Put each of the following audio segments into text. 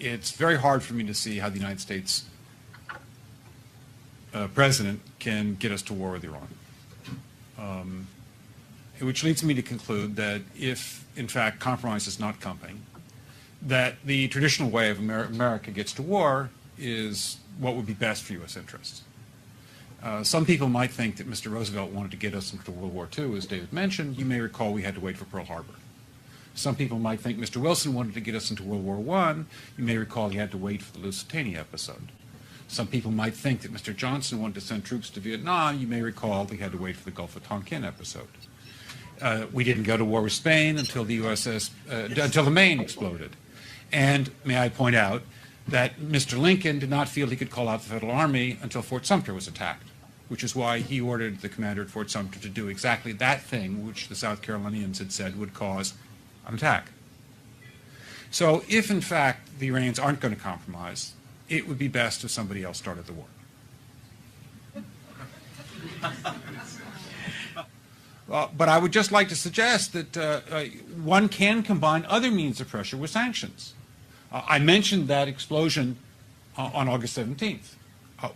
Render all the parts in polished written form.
It's very hard for me to see how the United States president can get us to war with Iran. Which leads me to conclude that if, in fact, compromise is not coming, that the traditional way of America gets to war is what would be best for U.S. interests. Some people might think that Mr. Roosevelt wanted to get us into World War II, as David mentioned. You may recall we had to wait for Pearl Harbor. Some people might think Mr. Wilson wanted to get us into World War I. You may recall he had to wait for the Lusitania episode. Some people might think that Mr. Johnson wanted to send troops to Vietnam. You may recall he had to wait for the Gulf of Tonkin episode. We didn't go to war with Spain until the until the Maine exploded. And may I point out that Mr. Lincoln did not feel he could call out the Federal Army until Fort Sumter was attacked, which is why he ordered the commander at Fort Sumter to do exactly that thing which the South Carolinians had said would cause an attack. So if, in fact, the Iranians aren't going to compromise, it would be best if somebody else started the war. But I would just like to suggest that one can combine other means of pressure with sanctions. I mentioned that explosion on August 17th.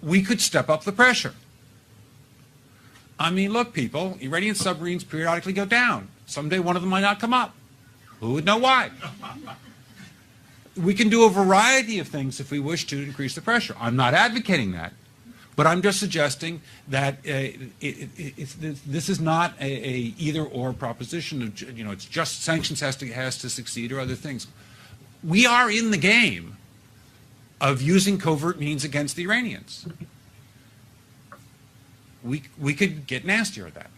We could step up the pressure. I mean, look, people, Iranian submarines periodically go down. Someday one of them might not come up. Who would know why? We can do a variety of things if we wish to increase the pressure. I'm not advocating that. But I'm just suggesting that this is not a either-or proposition. It's just sanctions has to succeed or other things. We are in the game of using covert means against the Iranians. We could get nastier at that.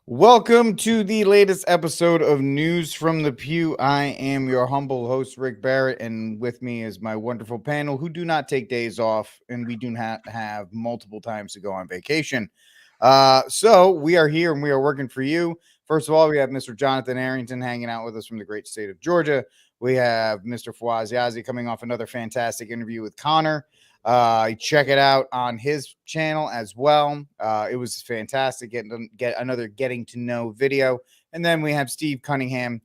Welcome to the latest episode of News from the Pew. I am your humble host, Rick Barrett, and with me is my wonderful panel who do not take days off, and we do not have multiple times to go on vacation. So we are here and we are working for you. First of all, we have Mr. Jonathan Arrington hanging out with us from the great state of Georgia. We have Mr. Fawaz Yazi coming off another fantastic interview with Connor. Check it out on his channel as well. It was fantastic. Get another getting to know video. And then we have Steve Cunningham,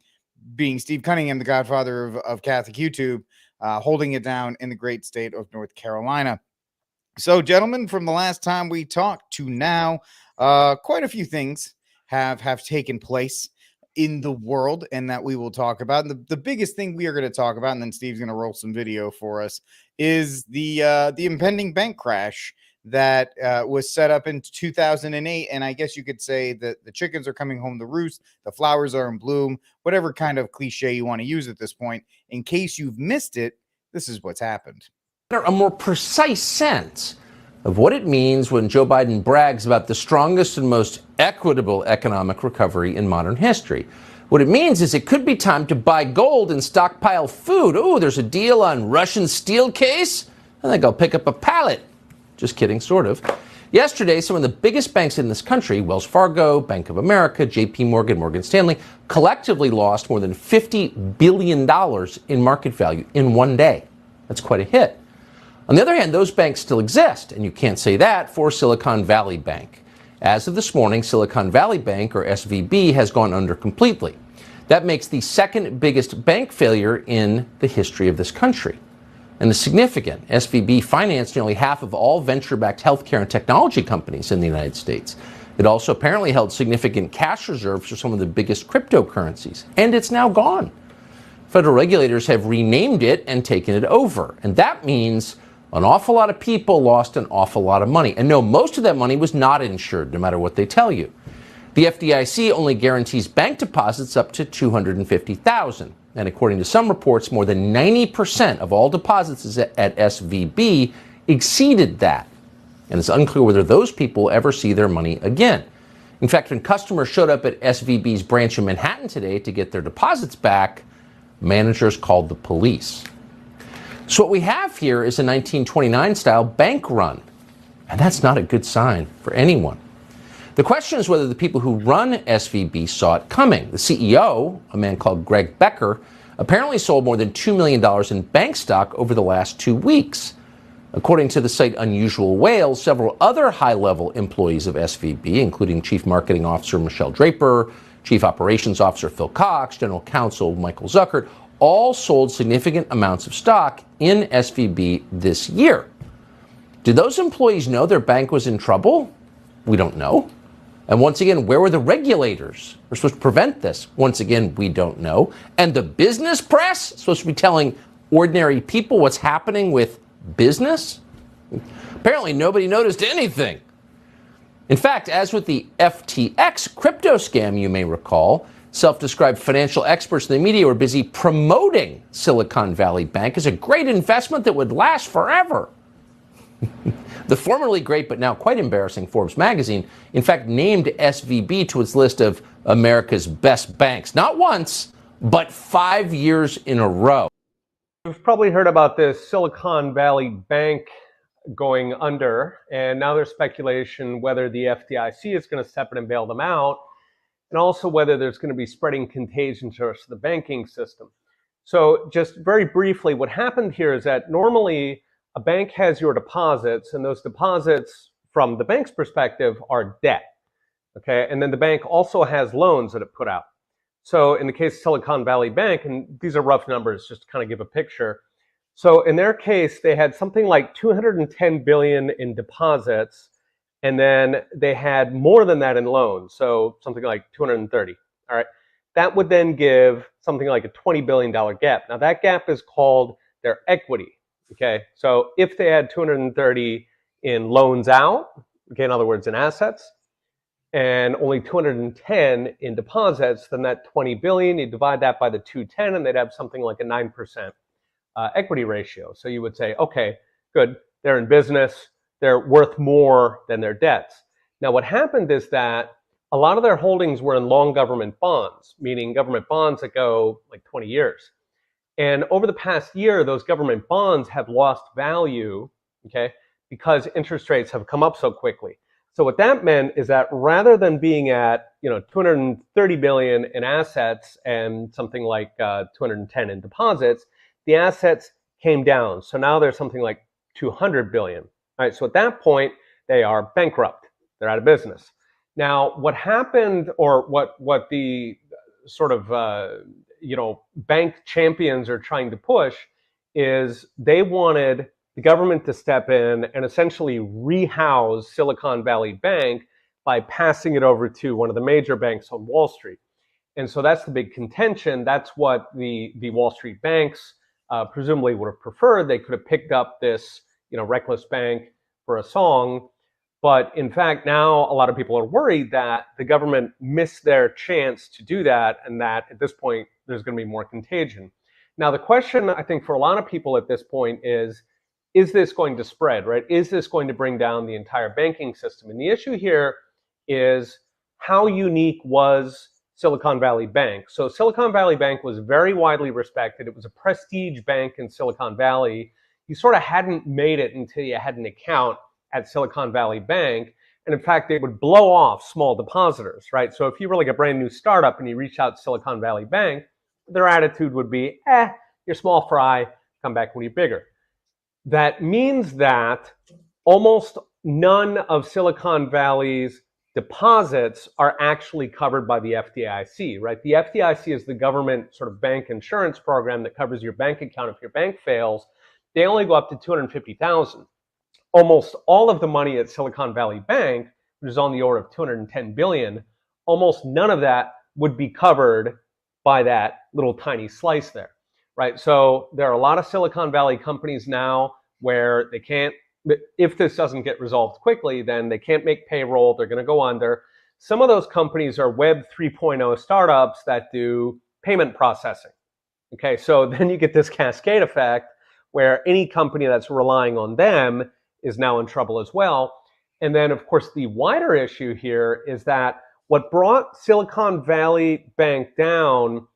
being Steve Cunningham, the godfather of Catholic YouTube, holding it down in the great state of North Carolina. So, gentlemen, from the last time we talked to now, quite a few things have taken place in the world and that we will talk about. And the biggest thing we are going to talk about, and then Steve's going to roll some video for us, is the impending bank crash that was set up in 2008. And I guess you could say that the chickens are coming home to roost, the flowers are in bloom, whatever kind of cliche you want to use at this point. In case you've missed it, this is what's happened. A more precise sense of what it means when Joe Biden brags about the strongest and most equitable economic recovery in modern history. What it means is it could be time to buy gold and stockpile food. Oh, there's a deal on Russian steel case? I think I'll pick up a pallet. Just kidding, sort of. Yesterday, some of the biggest banks in this country, Wells Fargo, Bank of America, JP Morgan, Morgan Stanley, collectively lost more than $50 billion in market value in one day. That's quite a hit. On the other hand, those banks still exist, and you can't say that for Silicon Valley Bank. As of this morning, Silicon Valley Bank, or SVB, has gone under completely. That makes the second biggest bank failure in the history of this country. And it's significant. SVB financed nearly half of all venture-backed healthcare and technology companies in the United States. It also apparently held significant cash reserves for some of the biggest cryptocurrencies, and it's now gone. Federal regulators have renamed it and taken it over, and that means an awful lot of people lost an awful lot of money. And no, most of that money was not insured, no matter what they tell you. The FDIC only guarantees bank deposits up to $250,000. And according to some reports, more than 90% of all deposits at SVB exceeded that. And it's unclear whether those people will ever see their money again. In fact, when customers showed up at SVB's branch in Manhattan today to get their deposits back, managers called the police. So what we have here is a 1929-style bank run, and that's not a good sign for anyone. The question is whether the people who run SVB saw it coming. The CEO, a man called Greg Becker, apparently sold more than $2 million in bank stock over the last 2 weeks. According to the site Unusual Whales, several other high-level employees of SVB, including Chief Marketing Officer Michelle Draper, Chief Operations Officer Phil Cox, General Counsel Michael Zuckert, all sold significant amounts of stock in SVB this year. Did those employees know their bank was in trouble? We don't know. And once again, where were the regulators who were supposed to prevent this? Once again, we don't know. And the business press supposed to be telling ordinary people what's happening with business? Apparently nobody noticed anything. In fact, as with the FTX crypto scam, you may recall, self-described financial experts in the media were busy promoting Silicon Valley Bank as a great investment that would last forever. The formerly great but now quite embarrassing Forbes magazine, in fact, named SVB to its list of America's best banks, not once, but 5 years in a row. You've probably heard about this Silicon Valley Bank going under, and now there's speculation whether the FDIC is going to step in and bail them out, and also whether there's going to be spreading contagion to the banking system. So just very briefly, what happened here is that normally a bank has your deposits, and those deposits from the bank's perspective are debt, okay? And then the bank also has loans that it put out. So in the case of Silicon Valley Bank, and these are rough numbers just to kind of give a picture. So in their case, they had something like 210 billion in deposits, and then they had more than that in loans, so something like 230. All right, that would then give something like a $20 billion gap. Now that gap is called their equity. Okay, so if they had 230 in loans out, okay, in other words, in assets, and only 210 in deposits, then that 20 billion, you divide that by the 210, and they'd have something like a 9% equity ratio. So you would say, okay, good, they're in business, they're worth more than their debts. Now what happened is that a lot of their holdings were in long government bonds, meaning government bonds that go like 20 years. And over the past year, those government bonds have lost value, okay, because interest rates have come up so quickly. So what that meant is that rather than being at, 230 billion in assets and something like 210 in deposits, the assets came down. So now there's something like 200 billion. All right, so at that point, they are bankrupt. They're out of business. Now, what happened, or what the sort of bank champions are trying to push, is they wanted the government to step in and essentially rehouse Silicon Valley Bank by passing it over to one of the major banks on Wall Street. And so that's the big contention. That's what the Wall Street banks presumably would have preferred. They could have picked up this reckless bank for a song. But in fact, now a lot of people are worried that the government missed their chance to do that, and that at this point, there's going to be more contagion. Now, the question, I think, for a lot of people at this point is this going to spread, right? Is this going to bring down the entire banking system? And the issue here is how unique was Silicon Valley Bank? So Silicon Valley Bank was very widely respected. It was a prestige bank in Silicon Valley. You sort of hadn't made it until you had an account at Silicon Valley Bank. And in fact, they would blow off small depositors, right? So if you were like a brand new startup and you reach out to Silicon Valley Bank, their attitude would be, you're small fry, come back when you're bigger. That means that almost none of Silicon Valley's deposits are actually covered by the FDIC, right? The FDIC is the government sort of bank insurance program that covers your bank account if your bank fails. They only go up to 250,000. Almost all of the money at Silicon Valley Bank, which is on the order of 210 billion, almost none of that would be covered by that little tiny slice there, right? So there are a lot of Silicon Valley companies now where they can't, if this doesn't get resolved quickly, then they can't make payroll, they're going to go under. Some of those companies are Web 3.0 startups that do payment processing. Okay, so then you get this cascade effect where any company that's relying on them is now in trouble as well. And then, of course, the wider issue here is that what brought Silicon Valley Bank down,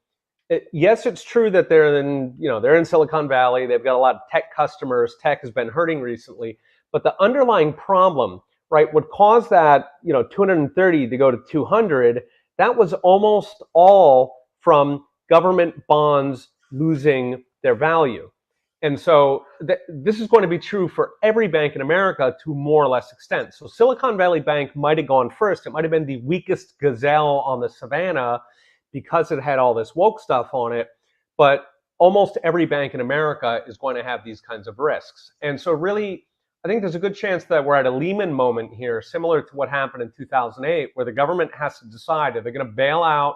yes, it's true that they're in Silicon Valley. They've got a lot of tech customers. Tech has been hurting recently. But the underlying problem, right, what caused that 230 to go to 200, that was almost all from government bonds losing their value. And so this is going to be true for every bank in America to more or less extent. So Silicon Valley Bank might have gone first. It might have been the weakest gazelle on the savannah because it had all this woke stuff on it. But almost every bank in America is going to have these kinds of risks. And so really, I think there's a good chance that we're at a Lehman moment here, similar to what happened in 2008, where the government has to decide if they're going to bail out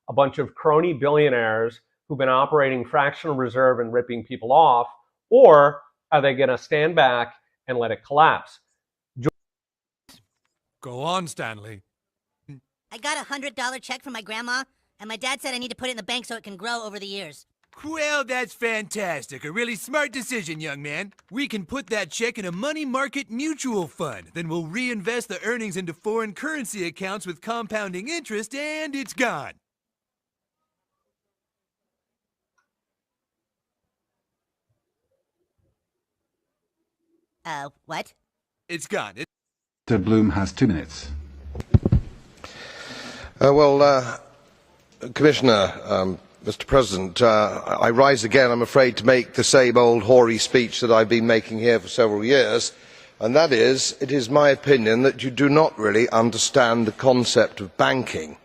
a bunch of crony billionaires who've been operating fractional reserve and ripping people off, or are they going to stand back and let it collapse? Go on, Stanley. I got a $100 check from my grandma, and my dad said I need to put it in the bank so it can grow over the years. Well, that's fantastic. A really smart decision, young man. We can put that check in a money market mutual fund. Then we'll reinvest the earnings into foreign currency accounts with compounding interest, and it's gone. What? It's gone. Mr. Bloom has 2 minutes. Commissioner, Mr. President, I rise again, I'm afraid, to make the same old hoary speech that I've been making here for several years, and that is, it is my opinion that you do not really understand the concept of banking.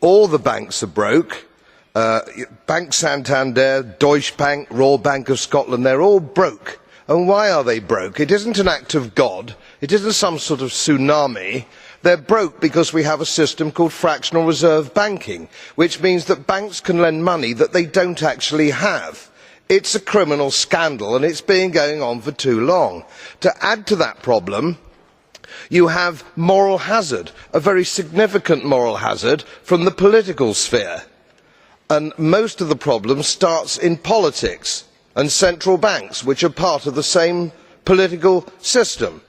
All the banks are broke. Bank Santander, Deutsche Bank, Royal Bank of Scotland, they're all broke. And why are they broke? It isn't an act of God. It isn't some sort of tsunami. They're broke because we have a system called fractional reserve banking, which means that banks can lend money that they don't actually have. It's a criminal scandal, and it's been going on for too long. To add to that problem, you have moral hazard, a very significant moral hazard from the political sphere. And most of the problem starts in politics and central banks, which are part of the same political system.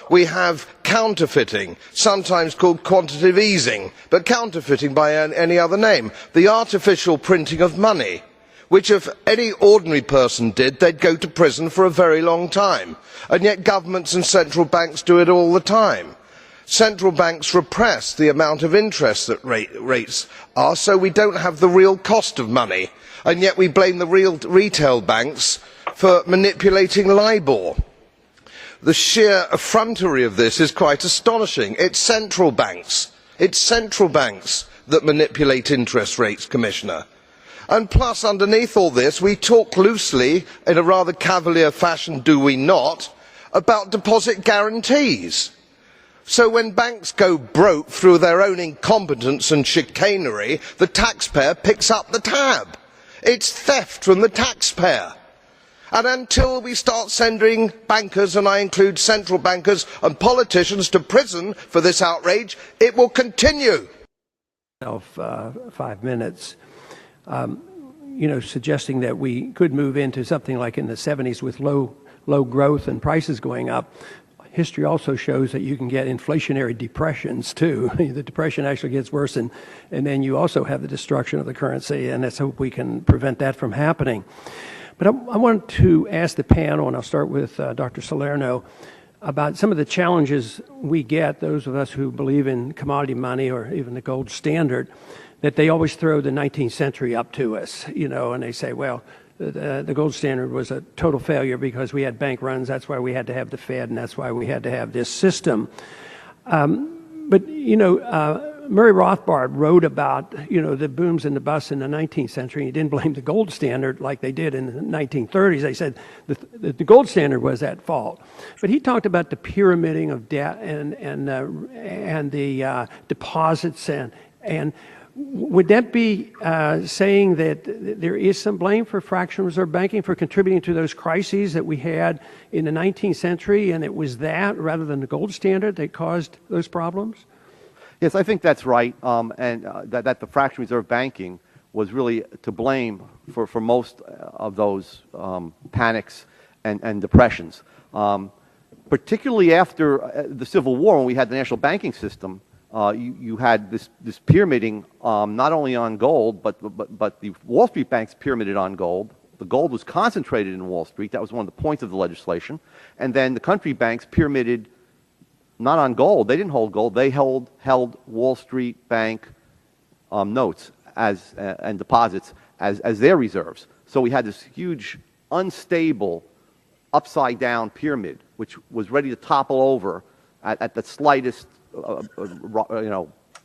We have counterfeiting, sometimes called quantitative easing, but counterfeiting by any other name. The artificial printing of money, which if any ordinary person did, they'd go to prison for a very long time. And yet governments and central banks do it all the time. Central banks repress the amount of interest that rates are, so we don't have the real cost of money. And yet we blame the real retail banks for manipulating LIBOR. The sheer effrontery of this is quite astonishing. It's central banks that manipulate interest rates, Commissioner. And plus, underneath all this, we talk loosely, in a rather cavalier fashion, do we not, about deposit guarantees. So when banks go broke through their own incompetence and chicanery, the taxpayer picks up the tab. It's theft from the taxpayer. And until we start sending bankers, and I include central bankers and politicians, to prison for this outrage, it will continue. 5 minutes, suggesting that we could move into something like in the 70s with low growth and prices going up. History also shows that you can get inflationary depressions too. The depression actually gets worse, and then you also have the destruction of the currency, and let's hope we can prevent that from happening. But I want to ask the panel, and I'll start with Dr. Salerno, about some of the challenges we get, those of us who believe in commodity money or even the gold standard, that they always throw the 19th century up to us, and they say, well, the gold standard was a total failure because we had bank runs. That's why we had to have the Fed, and that's why we had to have this system. But Murray Rothbard wrote about the booms and the busts in the 19th century. He didn't blame the gold standard like they did in the 1930s. They said the gold standard was at fault. But he talked about the pyramiding of debt and the deposits and would that be saying that there is some blame for fractional reserve banking for contributing to those crises that we had in the 19th century, and it was that rather than the gold standard that caused those problems? Yes, I think that's right, and that the fractional reserve banking was really to blame for most of those panics and depressions. Particularly after the Civil War, when we had the national banking system, you had this pyramiding not only on gold, but the Wall Street banks pyramided on gold. The gold was concentrated in Wall Street. That was one of the points of the legislation. And then the country banks pyramided not on gold. They didn't hold gold. They held Wall Street bank notes and deposits as their reserves. So we had this huge, unstable, upside-down pyramid, which was ready to topple over at the slightest,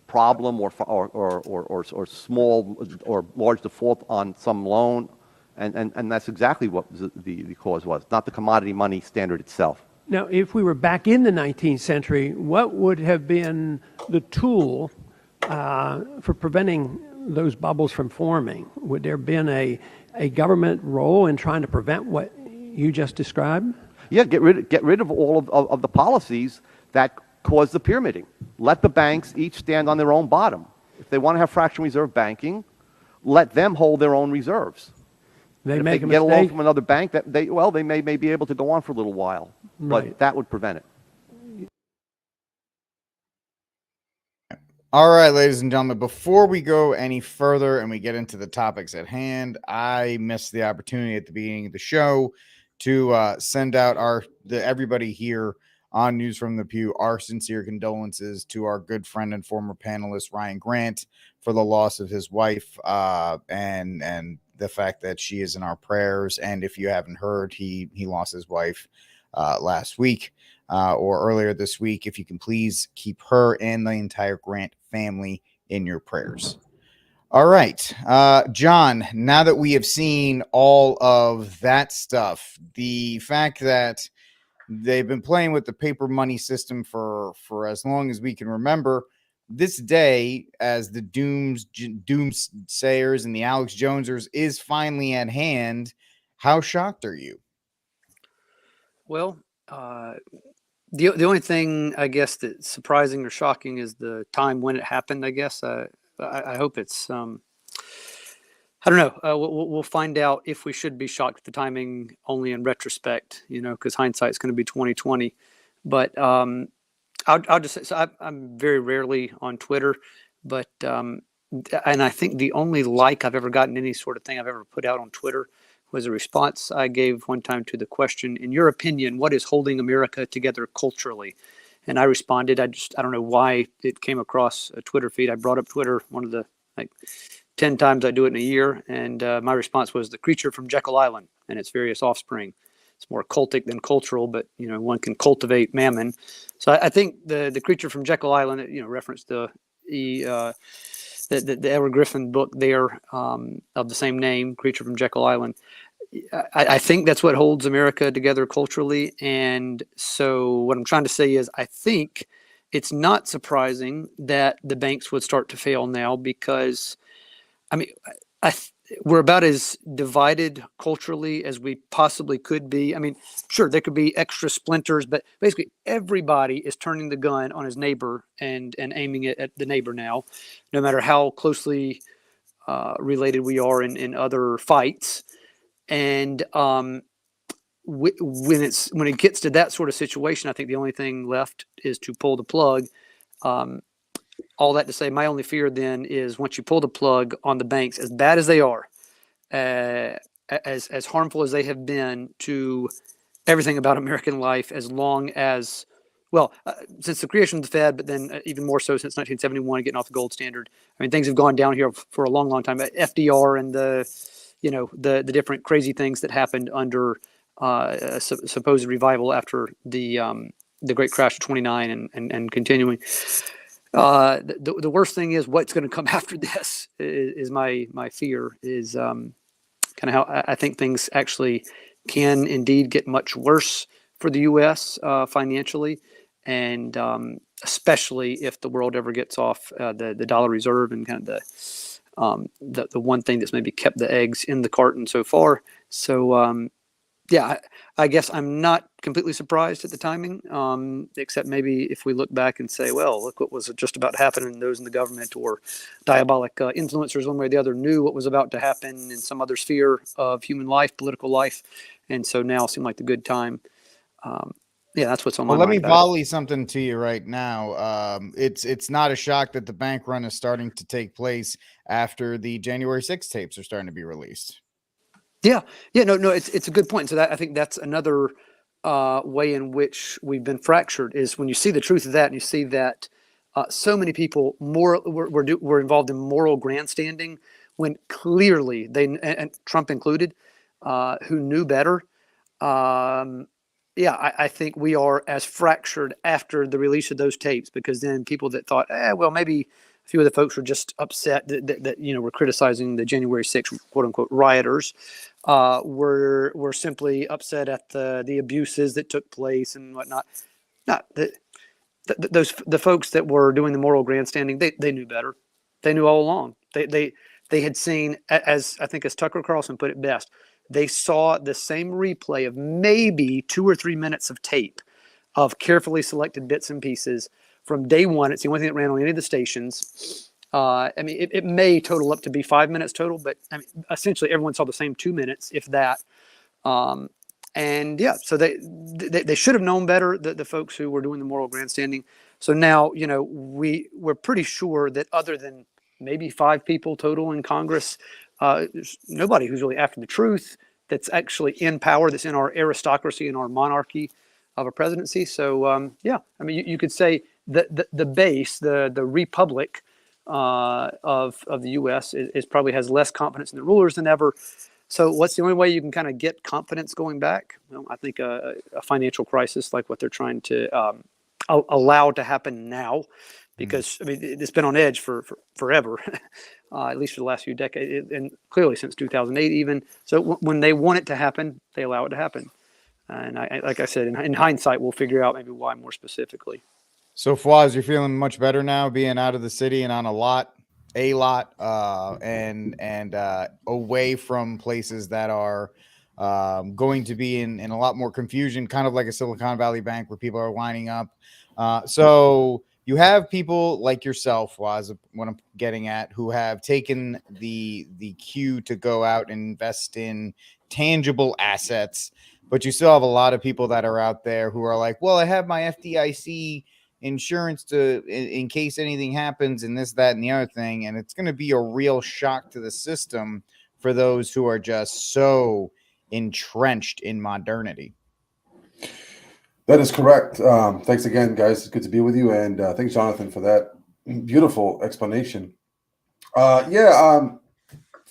problem or small or large default on some loan, and that's exactly what the cause was, not the commodity money standard itself. Now, if we were back in the 19th century, what would have been the tool for preventing those bubbles from forming? Would there have been a government role in trying to prevent what you just described? Yeah, get rid of all of the policies that cause the pyramiding. Let the banks each stand on their own bottom. If they want to have fractional reserve banking, let them hold their own reserves. They if make they can a get a loan mistake. from another bank, they may be able to go on for a little while, Right. but that would prevent it. All right, ladies and gentlemen, before we go any further and we get into the topics at hand, I missed the opportunity at the beginning of the show to send out everybody here on News from the Pew our sincere condolences to our good friend and former panelist Ryan Grant for the loss of his wife, and the fact that she is in our prayers. And if you haven't heard, he lost his wife last week. Or earlier this week, if you can please keep her and the entire Grant family in your prayers. All right, John, now that we have seen all of that stuff, the fact that they've been playing with the paper money system for as long as we can remember, this day, as the doomsayers and the Alex Jonesers is finally at hand, how shocked are you? Well, the only thing I guess that's surprising or shocking is the time when it happened. I guess I hope it's I don't know. We'll find out if we should be shocked at the timing only in retrospect, because hindsight's going to be 2020. But I'll just say, so I'm very rarely on Twitter, but and I think the only like I've ever gotten any sort of thing I've ever put out on Twitter was a response I gave one time to the question, in your opinion, what is holding America together culturally? And I responded, I don't know why it came across a Twitter feed. I brought up Twitter, one of the 10 times I do it in a year. And my response was the creature from Jekyll Island and its various offspring. It's more cultic than cultural, but one can cultivate mammon. So I think the creature from Jekyll Island, referenced the Edward Griffin book there of the same name, Creature from Jekyll Island. I think that's what holds America together culturally. And so what I'm trying to say is I think it's not surprising that the banks would start to fail now, because, we're about as divided culturally as we possibly could be. Sure, there could be extra splinters, but basically everybody is turning the gun on his neighbor and aiming it at the neighbor now, no matter how closely related we are in other fights. And when it gets to that sort of situation, I think the only thing left is to pull the plug. All that to say, my only fear then is once you pull the plug on the banks, as bad as they are, as harmful as they have been to everything about American life, as long as, since the creation of the Fed, but then even more so since 1971, getting off the gold standard. Things have gone down here for a long, long time. FDR and the different crazy things that happened under a supposed revival after the great crash of '29 and continuing. The worst thing is what's going to come after this is my fear, is kind of how I think things actually can indeed get much worse for the U.S. Financially, and especially if the world ever gets off the dollar reserve and kind of the one thing that's maybe kept the eggs in the carton so far. So I guess I'm not completely surprised at the timing, except maybe if we look back and say, well, look what was just about to happen, and those in the government or diabolic influencers one way or the other knew what was about to happen in some other sphere of human life, political life, and so now seemed like the good time. That's what's on my mind. Let me volley something to you right now. It's not a shock that the bank run is starting to take place after the January 6th tapes are starting to be released. No, it's a good point. So that, I think that's another way in which we've been fractured, is when you see the truth of that and you see that so many people were involved in moral grandstanding when clearly they, and Trump included, who knew better. Yeah, I think we are as fractured after the release of those tapes, because then people that thought, well, maybe a few of the folks were just upset that were criticizing the January 6th quote unquote rioters, were simply upset at the abuses that took place and whatnot. Not the folks that were doing the moral grandstanding, they knew better. They knew all along. They had seen, as I think as Tucker Carlson put it best, they saw the same replay of maybe 2 or 3 minutes of tape of carefully selected bits and pieces from day one. It's the only thing that ran on any of the stations. I mean, it may total up to be 5 minutes total, but I mean, essentially everyone saw the same 2 minutes, if that. And yeah, so they should have known better, the folks who were doing the moral grandstanding. So now, we're pretty sure that other than maybe 5 people total in Congress, there's nobody who's really after the truth, that's actually in power, that's in our aristocracy and our monarchy of a presidency. So yeah, I mean, you could say that the base, the republic of the U.S. is probably has less confidence in the rulers than ever. So what's the only way you can kind of get confidence going back? Well, I think a financial crisis like what they're trying to allow to happen now, because I mean, it's been on edge for forever, at least for the last few decades, and clearly since 2008 even. So when they want it to happen, they allow it to happen. And I like I said, in hindsight, we'll figure out maybe why more specifically. So Fawaz, you're feeling much better now, being out of the city and on a lot, and away from places that are going to be in a lot more confusion, kind of like a Silicon Valley Bank where people are lining up. So you have people like yourself, Fawaz, what I'm getting at, who have taken the cue to go out and invest in tangible assets, but you still have a lot of people that are out there who are like, well, I have my FDIC insurance in case anything happens and this, that, and the other thing. And it's going to be a real shock to the system for those who are just so entrenched in modernity. That is correct. Thanks again, guys. It's good to be with you. And thanks, Jonathan, for that beautiful explanation. For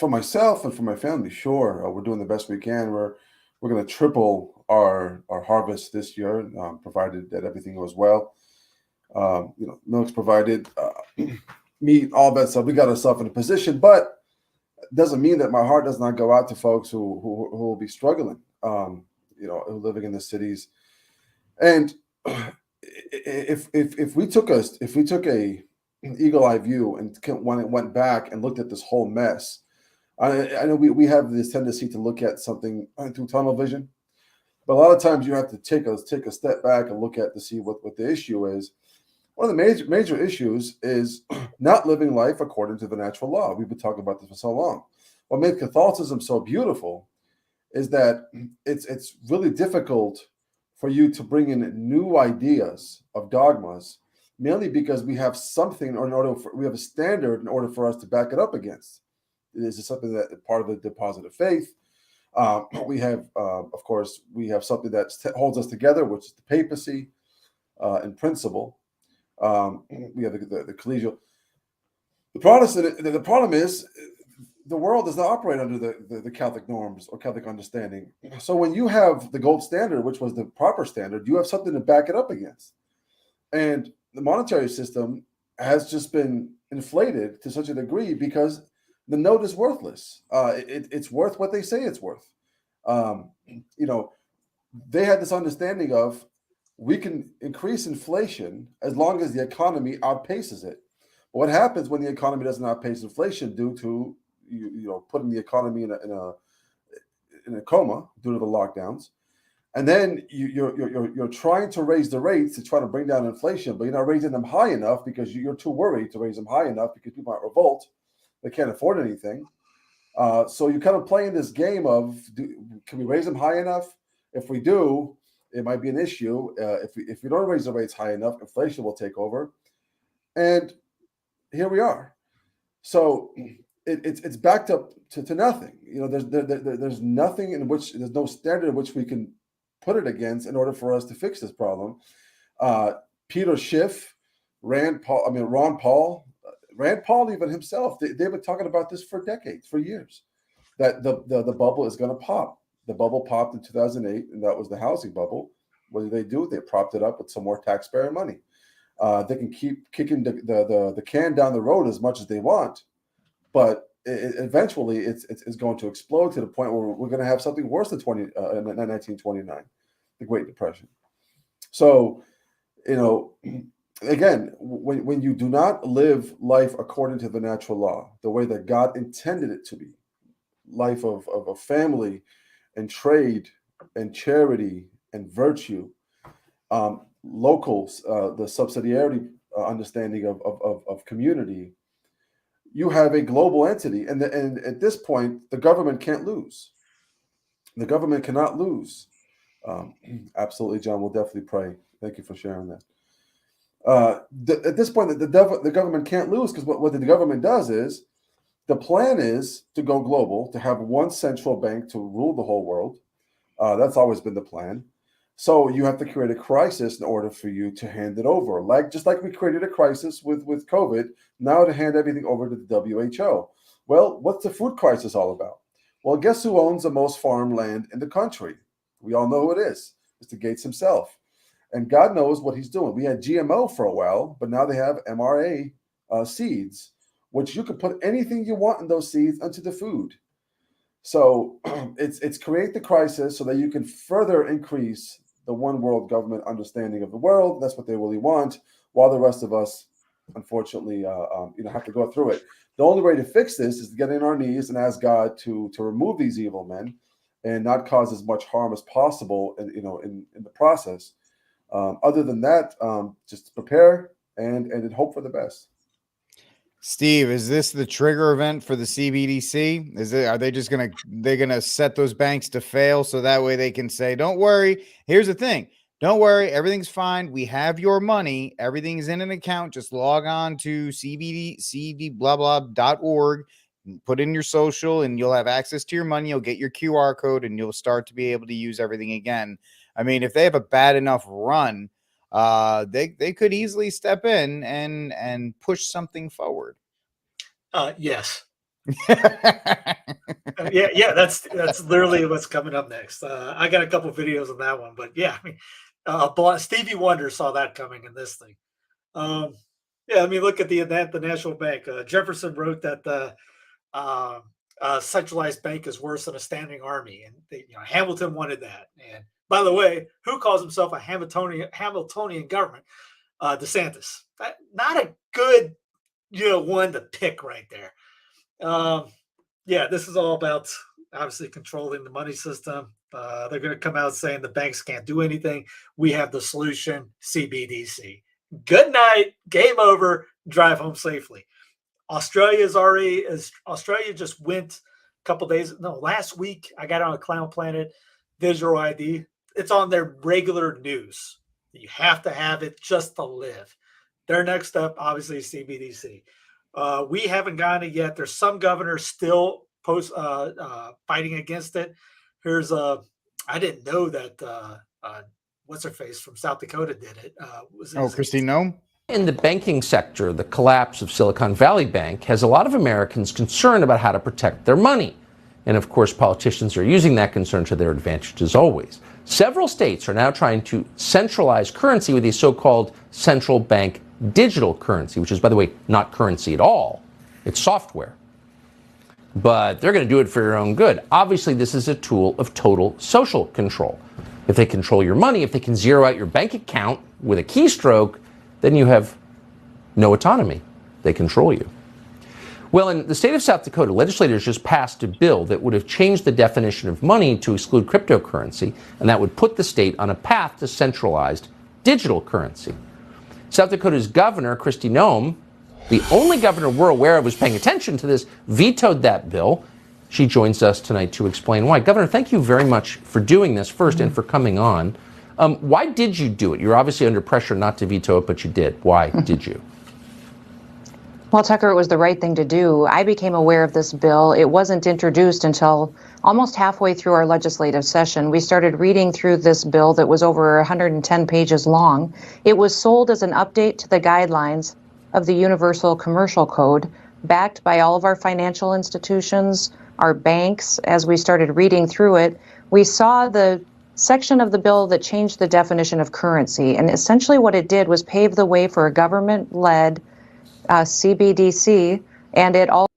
myself and for my family, sure, we're doing the best we can. We're going to triple our harvest this year, provided that everything goes well. Milk's provided, meat, all that stuff. We got ourselves in a position, but it doesn't mean that my heart does not go out to folks who will be struggling, living in the cities. And if we took a eagle-eye view and went back and looked at this whole mess, I know we have this tendency to look at something through tunnel vision, but a lot of times you have to take a step back and look at to see what the issue is. One of the major issues is not living life according to the natural law. We've been talking about this for so long. What made Catholicism so beautiful is that it's really difficult for you to bring in new ideas of dogmas, mainly because we have something, or we have a standard in order for us to back it up against. This is something that part of the deposit of faith. We have, of course, we have something that holds us together, which is the papacy in principle. We have the collegial. The Protestant. The problem is the world does not operate under the Catholic norms or Catholic understanding. So when you have the gold standard, which was the proper standard, you have something to back it up against. And the monetary system has just been inflated to such a degree because the note is worthless. It's worth what they say it's worth. They had this understanding of we can increase inflation as long as the economy outpaces it. But what happens when the economy doesn't outpace inflation due to putting the economy in a coma due to the lockdowns, and then you're trying to raise the rates to try to bring down inflation, but you're not raising them high enough because you're too worried to raise them high enough because people might revolt. They can't afford anything. So you're kind of playing this game of can we raise them high enough? If we do, it might be an issue. If we don't raise the rates high enough, inflation will take over. And here we are. So it's backed up to nothing. There's nothing in which there's no standard in which we can put it against in order for us to fix this problem. Peter Schiff, Ron Paul, Rand Paul, even himself, they've been talking about this for decades, for years, that the bubble is going to pop. The bubble popped in 2008, and that was the housing bubble. What did they do? They propped it up with some more taxpayer money. They can keep kicking the can down the road as much as they want, but eventually it's going to explode to the point where we're going to have something worse than 1929, the Great Depression. So, again, when you do not live life according to the natural law, the way that God intended it to be, life of a family and trade and charity and virtue, locals, the subsidiarity understanding of community, you have a global entity, and at this point, the government can't lose. The government cannot lose. Absolutely, John. We'll definitely pray. Thank you for sharing that. At this point, the government can't lose, because what the government does is, the plan is to go global, to have one central bank to rule the whole world. That's always been the plan. So you have to create a crisis in order for you to hand it over. Just like we created a crisis with COVID, now to hand everything over to the WHO. Well, what's the food crisis all about? Well, guess who owns the most farmland in the country? We all know who it is. Mr. Gates himself. And God knows what he's doing. We had GMO for a while, but now they have mRNA seeds, which you can put anything you want in those seeds into the food. So it's create the crisis so that you can further increase the one world government understanding of the world. That's what they really want, while the rest of us, unfortunately, have to go through it. The only way to fix this is to get on our knees and ask God to remove these evil men and not cause as much harm as possible, in the process. Other than that, just prepare and hope for the best. Steve, is this the trigger event for the CBDC? Are they just gonna set those banks to fail so that way they can say, don't worry, here's the thing, don't worry, everything's fine, we have your money, everything's in an account, just log on to cbdcblah.org, put in your social, and you'll have access to your money, you'll get your QR code, and you'll start to be able to use everything again. I mean, if they have a bad enough run, they could easily step in and push something forward. Yes. Yeah, that's literally what's coming up next. I got a couple videos on that one, but yeah, I mean, Stevie Wonder saw that coming in this thing. Yeah, I mean, look at the National Bank. Jefferson wrote that the centralized bank is worse than a standing army, and Hamilton wanted that. And by the way, who calls himself a Hamiltonian government? DeSantis. Not a good, one to pick right there. Yeah, this is all about obviously controlling the money system. They're going to come out saying the banks can't do anything. We have the solution, CBDC. Good night, game over, drive home safely. Australia just went a couple days, last week, I got on a Clown Planet visual ID. It's on their regular news. You have to have it just to live. Their next up, obviously, is CBDC. We haven't gotten it yet. There's some governors still fighting against it. Here's I didn't know that what's her face from South Dakota did it. Kristi Noem? In the banking sector, the collapse of Silicon Valley Bank has a lot of Americans concerned about how to protect their money. And of course, politicians are using that concern to their advantage as always. Several states are now trying to centralize currency with a so-called central bank digital currency, which is, by the way, not currency at all. It's software. But they're going to do it for your own good. Obviously, this is a tool of total social control. If they control your money, if they can zero out your bank account with a keystroke, then you have no autonomy. They control you. Well, in the state of South Dakota, legislators just passed a bill that would have changed the definition of money to exclude cryptocurrency, and that would put the state on a path to centralized digital currency. South Dakota's governor, Kristi Noem, the only governor we're aware of who's paying attention to this, vetoed that bill. She joins us tonight to explain why. Governor, thank you very much for doing this first and for coming on. Why did you do it? You're obviously under pressure not to veto it, but you did. Why did you? Well, Tucker, it was the right thing to do. I became aware of this bill. It wasn't introduced until almost halfway through our legislative session. We started reading through this bill that was over 110 pages long. It was sold as an update to the guidelines of the Universal Commercial Code, backed by all of our financial institutions, our banks. As we started reading through it, we saw the section of the bill that changed the definition of currency. And essentially what it did was pave the way for a government-led CBDC, and it all.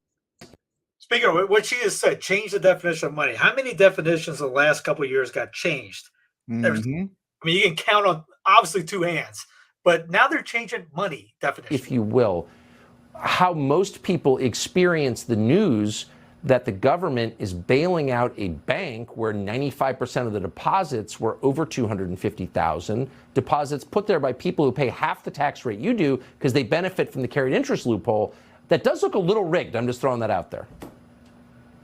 Speaking of what she has said, change the definition of money. How many definitions in the last couple of years got changed? I mean, you can count on obviously two hands, but now they're changing money definition. If you will, how most people experience the news that the government is bailing out a bank where 95% of the deposits were over $250,000, deposits put there by people who pay half the tax rate you do because they benefit from the carried interest loophole. That does look a little rigged. I'm just throwing that out there.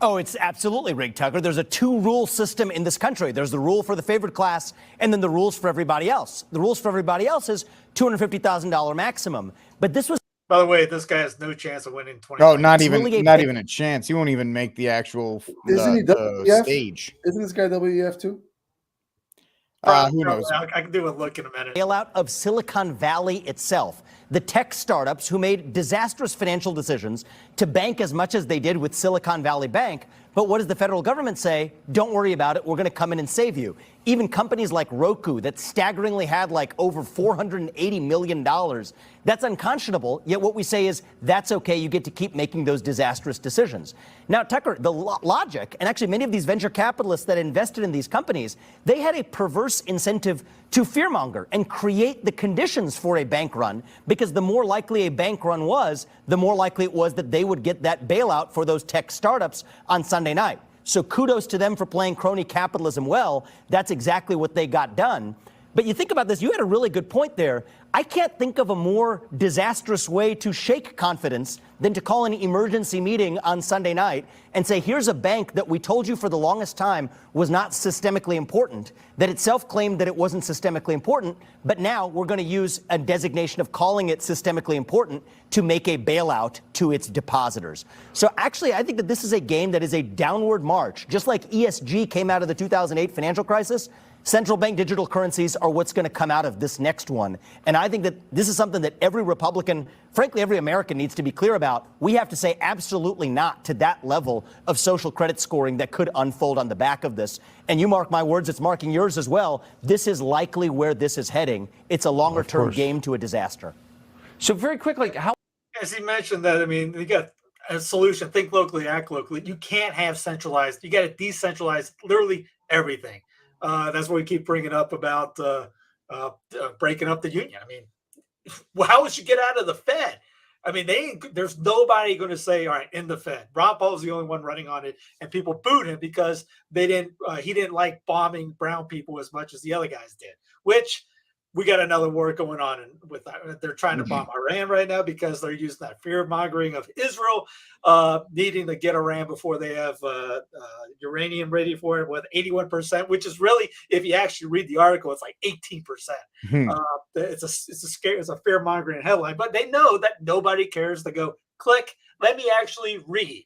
Oh, it's absolutely rigged, Tucker. There's a two-rule system in this country. There's the rule for the favored class and then the rules for everybody else. The rules for everybody else is $250,000 maximum. But this was. By the way, this guy has no chance of winning 20. Oh, not even a chance. He won't even make the actual Isn't he WEF? stage. Isn't this guy WEF too? Who knows? I can do a look in a minute. Bailout of Silicon Valley itself. The tech startups who made disastrous financial decisions to bank as much as they did with Silicon Valley Bank. But what does the federal government say? Don't worry about it. We're going to come in and save you. Even companies like Roku that staggeringly had like over $480 million. That's unconscionable. Yet what we say is that's okay. You get to keep making those disastrous decisions. Now, Tucker, the logic, and actually many of these venture capitalists that invested in these companies, they had a perverse incentive to fearmonger and create the conditions for a bank run, because the more likely a bank run was, the more likely it was that they would get that bailout for those tech startups on Sunday night. So kudos to them for playing crony capitalism well. That's exactly what they got done. But you think about this, you had a really good point there. I can't think of a more disastrous way to shake confidence than to call an emergency meeting on Sunday night and say, here's a bank that we told you for the longest time was not systemically important, that itself claimed that it wasn't systemically important, but now we're going to use a designation of calling it systemically important to make a bailout to its depositors. So actually, I think that this is a game that is a downward march. Just like ESG came out of the 2008 financial crisis, central bank digital currencies are what's going to come out of this next one. And I think that this is something that every Republican, frankly, every American needs to be clear about. We have to say absolutely not to that level of social credit scoring that could unfold on the back of this. And you mark my words, it's marking yours as well. This is likely where this is heading. It's a longer term game to a disaster. So very quickly, how? As he mentioned that, I mean, you got a solution, think locally, act locally. You can't have centralized, you got to decentralize literally everything. That's what we keep bringing up about breaking up the union. I mean, how would you get out of the Fed? I mean, there's nobody going to say, all right, in the Fed. Ron Paul's the only one running on it, and people booed him because he didn't like bombing brown people as much as the other guys did, which we got another war going on with that. They're trying to bomb Iran right now because they're using that fear mongering of Israel, needing to get Iran before they have uranium ready for it with 81%, which is really, if you actually read the article, it's like 18%. It's a fear mongering headline, but they know that nobody cares to go click. Let me actually read.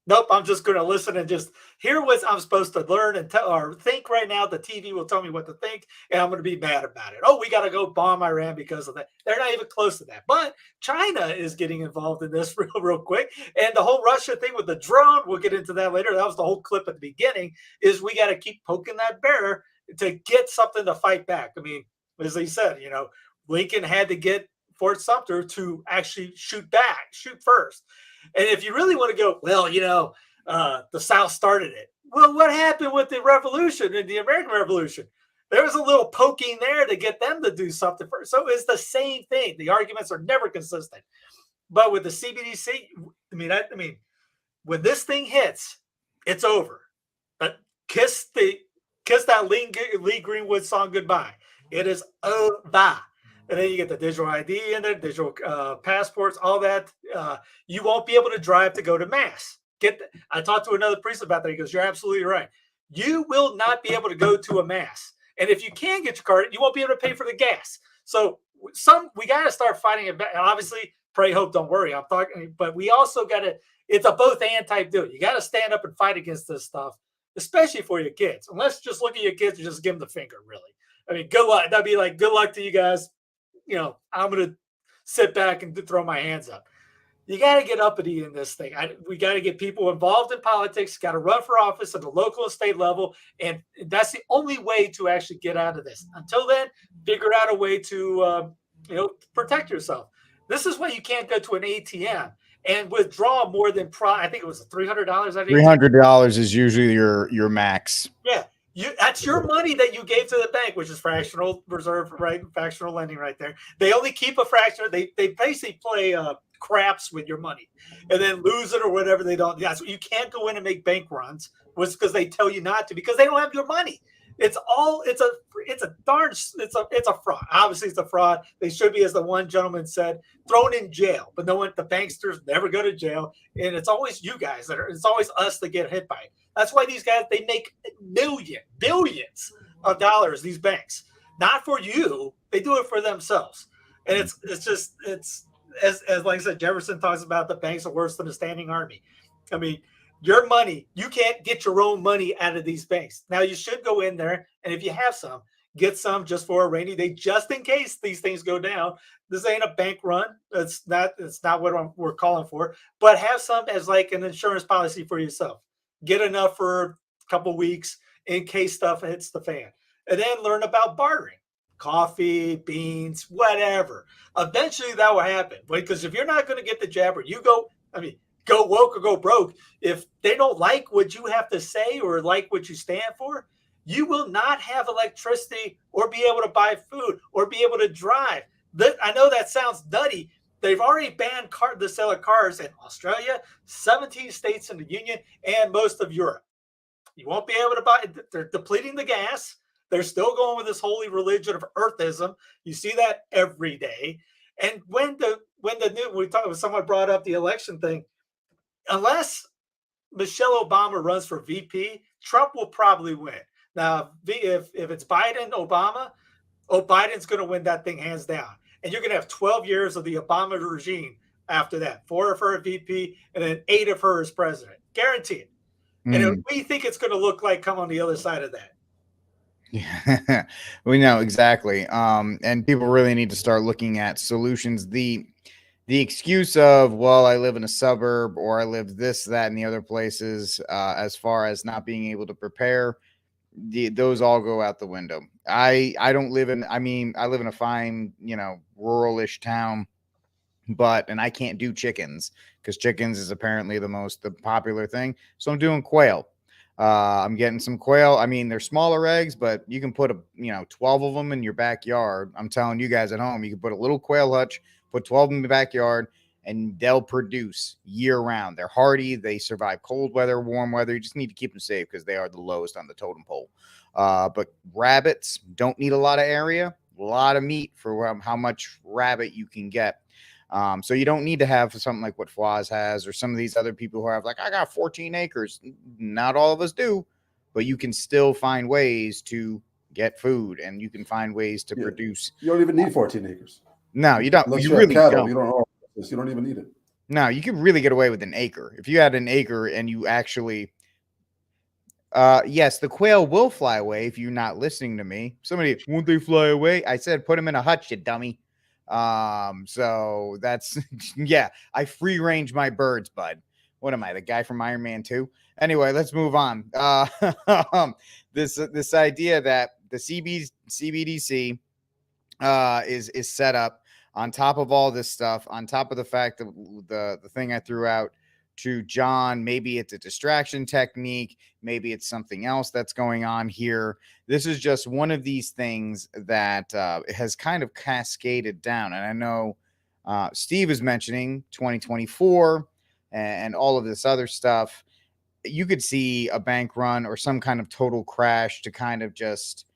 Nope, I'm just going to listen and just hear what I'm supposed to learn and tell or think right now. The TV will tell me what to think, and I'm going to be mad about it. Oh, we got to go bomb Iran because of that. They're not even close to that. But China is getting involved in this real quick. And the whole Russia thing with the drone, we'll get into that later. That was the whole clip at the beginning, is we got to keep poking that bear to get something to fight back. I mean, as they said, Lincoln had to get Fort Sumter to actually shoot first. And if you really want to go, well, the South started it. Well, what happened with the revolution and the American Revolution? There was a little poking there to get them to do something first. So it's the same thing. The arguments are never consistent. But with the CBDC, I mean, when this thing hits, it's over. But kiss that Lee Greenwood song goodbye. It is over. And then you get the digital ID in there, digital passports, all that. You won't be able to drive to go to Mass. I talked to another priest about that. He goes, you're absolutely right. You will not be able to go to a Mass. And if you can get your card, you won't be able to pay for the gas. So we got to start fighting it back. Obviously, pray, hope, don't worry. I'm talking, but we also got to, it's a both and type deal. You got to stand up and fight against this stuff, especially for your kids. Unless just look at your kids and just give them the finger, really. I mean, good luck. That'd be like, good luck to you guys. I'm going to sit back and throw my hands up. You got to get uppity in this thing. We got to get people involved in politics, got to run for office at the local and state level. And that's the only way to actually get out of this. Until then, figure out a way to, protect yourself. This is why you can't go to an ATM and withdraw more than I think it was $300. $300 is usually your max. Yeah. That's your money that you gave to the bank, which is fractional reserve, right? Fractional lending right there. They only keep a fraction. They basically play craps with your money and then lose it or whatever they don't. Yeah, so you can't go in and make bank runs because they tell you not to because they don't have your money. It's a fraud. Obviously, it's a fraud. They should be, as the one gentleman said, thrown in jail. But no one, the banksters never go to jail, and it's always you guys it's always us that get hit by it. That's why these guys, they make billions of dollars. These banks, not for you, they do it for themselves, and it's as like I said, Jefferson talks about the banks are worse than a standing army. I mean, your money, you can't get your own money out of these banks. Now, you should go in there, and if you have some, get some just for a rainy day, just in case these things go down. This ain't a bank run. It's not what we're calling for. But have some as like an insurance policy for yourself. Get enough for a couple weeks in case stuff hits the fan. And then learn about bartering. Coffee, beans, whatever. Eventually, that will happen. Because if you're not going to get the jab, or you go woke or go broke. If they don't like what you have to say or like what you stand for, you will not have electricity or be able to buy food or be able to drive. I know that sounds nutty. They've already banned the sale of cars in Australia, 17 states in the Union, and most of Europe. You won't be able to buy. They're depleting the gas. They're still going with this holy religion of earthism. You see that every day. And when someone brought up the election thing, unless Michelle Obama runs for VP, Trump will probably win. Now, if it's Biden, Biden's going to win that thing hands down. And you're going to have 12 years of the Obama regime after that. 4 of her VP and then 8 of her as president. Guaranteed. And what do you think it's going to look like come on the other side of that? Yeah, we know exactly. And people really need to start looking at solutions. The excuse of, well, I live in a suburb or I live this, that, and the other places, as far as not being able to prepare, those all go out the window. I live in a fine, rural-ish town, and I can't do chickens because chickens is apparently the popular thing. So I'm doing quail. I'm getting some quail. I mean, they're smaller eggs, but you can put 12 of them in your backyard. I'm telling you guys at home, you can put a little quail hutch, put 12 in the backyard, and they'll produce year round. They're hardy. They survive cold weather, warm weather. You just need to keep them safe because they are the lowest on the totem pole. But rabbits don't need a lot of area, a lot of meat for how much rabbit you can get. So you don't need to have something like what Fwaz has or some of these other people who have I got 14 acres. Not all of us do, but you can still find ways to get food and you can find ways to produce. You don't even need 14 acres. No, you don't. Unless you you really have cattle, don't. You don't even need it. No, you could really get away with an acre. If you had an acre and you actually, yes, the quail will fly away if you're not listening to me. Somebody, won't they fly away? I said, put them in a hutch, you dummy. So that's, yeah, I free range my birds, bud. What am I, the guy from Iron Man 2? Anyway, let's move on. This idea that the CBDC is set up on top of all this stuff, on top of the fact that the thing I threw out to John, maybe it's a distraction technique, maybe it's something else that's going on here. This is just one of these things that has kind of cascaded down. And I know Steve is mentioning 2024 and all of this other stuff. You could see a bank run or some kind of total crash to kind of just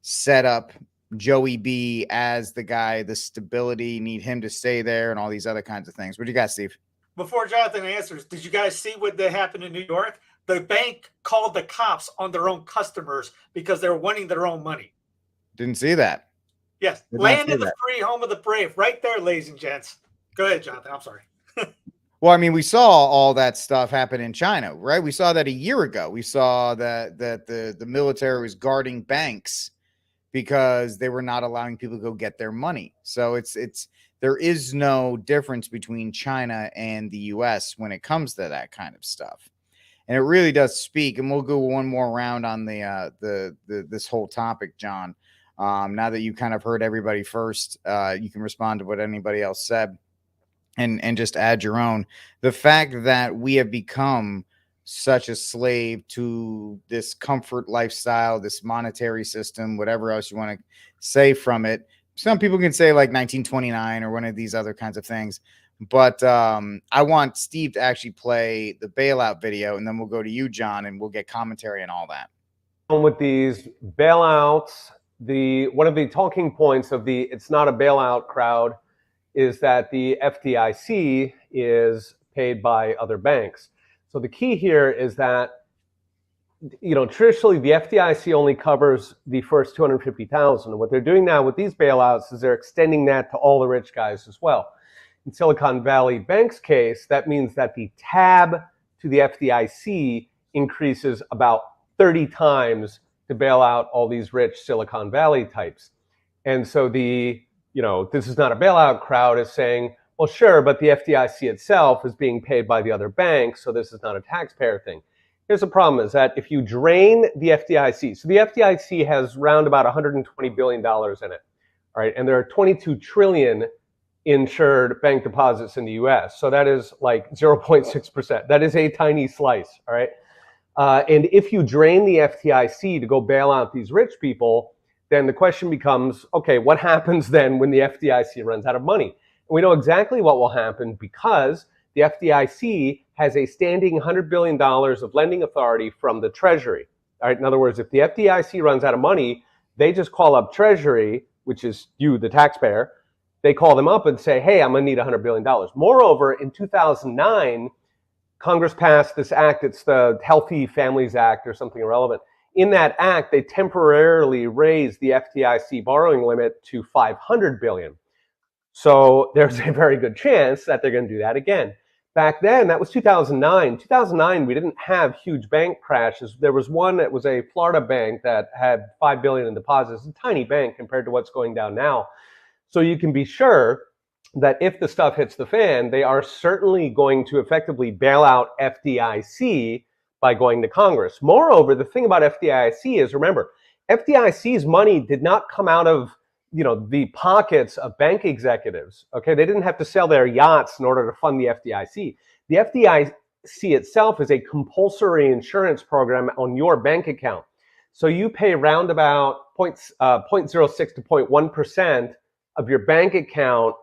set up Joey B as the guy, the stability, need him to stay there and all these other kinds of things. What do you got, Steve? Before Jonathan answers, did you guys see what happened in New York? The bank called the cops on their own customers because they were wanting their own money. Didn't see that. Yes. Land of the free, home of the brave. Right there, ladies and gents. Go ahead, Jonathan. I'm sorry. Well, I mean, we saw all that stuff happen in China, right? We saw that a year ago. We saw that the military was guarding banks because they were not allowing people to go get their money. So there is no difference between China and the US when it comes to that kind of stuff. And it really does speak, and we'll go one more round on this whole topic, John. Now that you kind of heard everybody first, you can respond to what anybody else said and just add your own. The fact that we have become such a slave to this comfort lifestyle, this monetary system, whatever else you want to say from it. Some people can say like 1929 or one of these other kinds of things. But I want Steve to actually play the bailout video, and then we'll go to you, John, and we'll get commentary and all that. With these bailouts, one of the talking points of the "it's not a bailout" crowd is that the FDIC is paid by other banks. So the key here is that, traditionally the FDIC only covers the first 250,000. And what they're doing now with these bailouts is they're extending that to all the rich guys as well. In Silicon Valley Bank's case, that means that the tab to the FDIC increases about 30 times to bail out all these rich Silicon Valley types. And so this is not a bailout crowd is saying, well, sure, but the FDIC itself is being paid by the other banks, so this is not a taxpayer thing. Here's the problem is that if you drain the FDIC, so the FDIC has round about $120 billion in it, all right, and there are 22 trillion insured bank deposits in the US. So that is like 0.6%. That is a tiny slice, all right? And if you drain the FDIC to go bail out these rich people, then the question becomes, okay, what happens then when the FDIC runs out of money? We know exactly what will happen because the FDIC has a standing $100 billion of lending authority from the Treasury. All right, in other words, if the FDIC runs out of money, they just call up Treasury, which is you, the taxpayer. They call them up and say, hey, I'm going to need $100 billion. Moreover, in 2009, Congress passed this act. It's the Healthy Families Act or something irrelevant. In that act, they temporarily raised the FDIC borrowing limit to $500 billion. So there's a very good chance that they're going to do that again. Back then, that was 2009. 2009, we didn't have huge bank crashes. There was one that was a Florida bank that had $5 billion in deposits. It's a tiny bank compared to what's going down now. So you can be sure that if the stuff hits the fan, they are certainly going to effectively bail out FDIC by going to Congress. Moreover, the thing about FDIC is, remember, FDIC's money did not come out of the pockets of bank executives. Okay, they didn't have to sell their yachts in order to fund the FDIC. The FDIC itself is a compulsory insurance program on your bank account. So you pay around about 0.06 to 0.1% of your bank account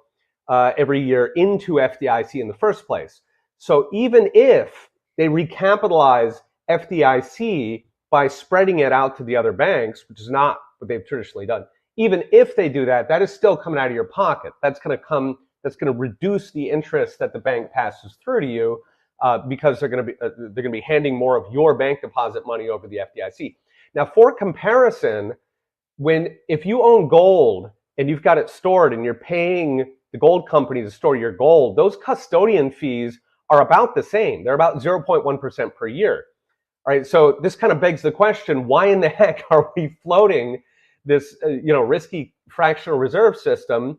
every year into FDIC in the first place. So even if they recapitalize FDIC by spreading it out to the other banks, which is not what they've traditionally done, even if they do that, that is still coming out of your pocket. That's going to reduce the interest that the bank passes through to you because they're going to be handing more of your bank deposit money over to the FDIC. Now, for comparison, if you own gold and you've got it stored and you're paying the gold company to store your gold, those custodian fees are about the same. They're about 0.1% per year. All right, so this kind of begs the question, why in the heck are we floating this risky fractional reserve system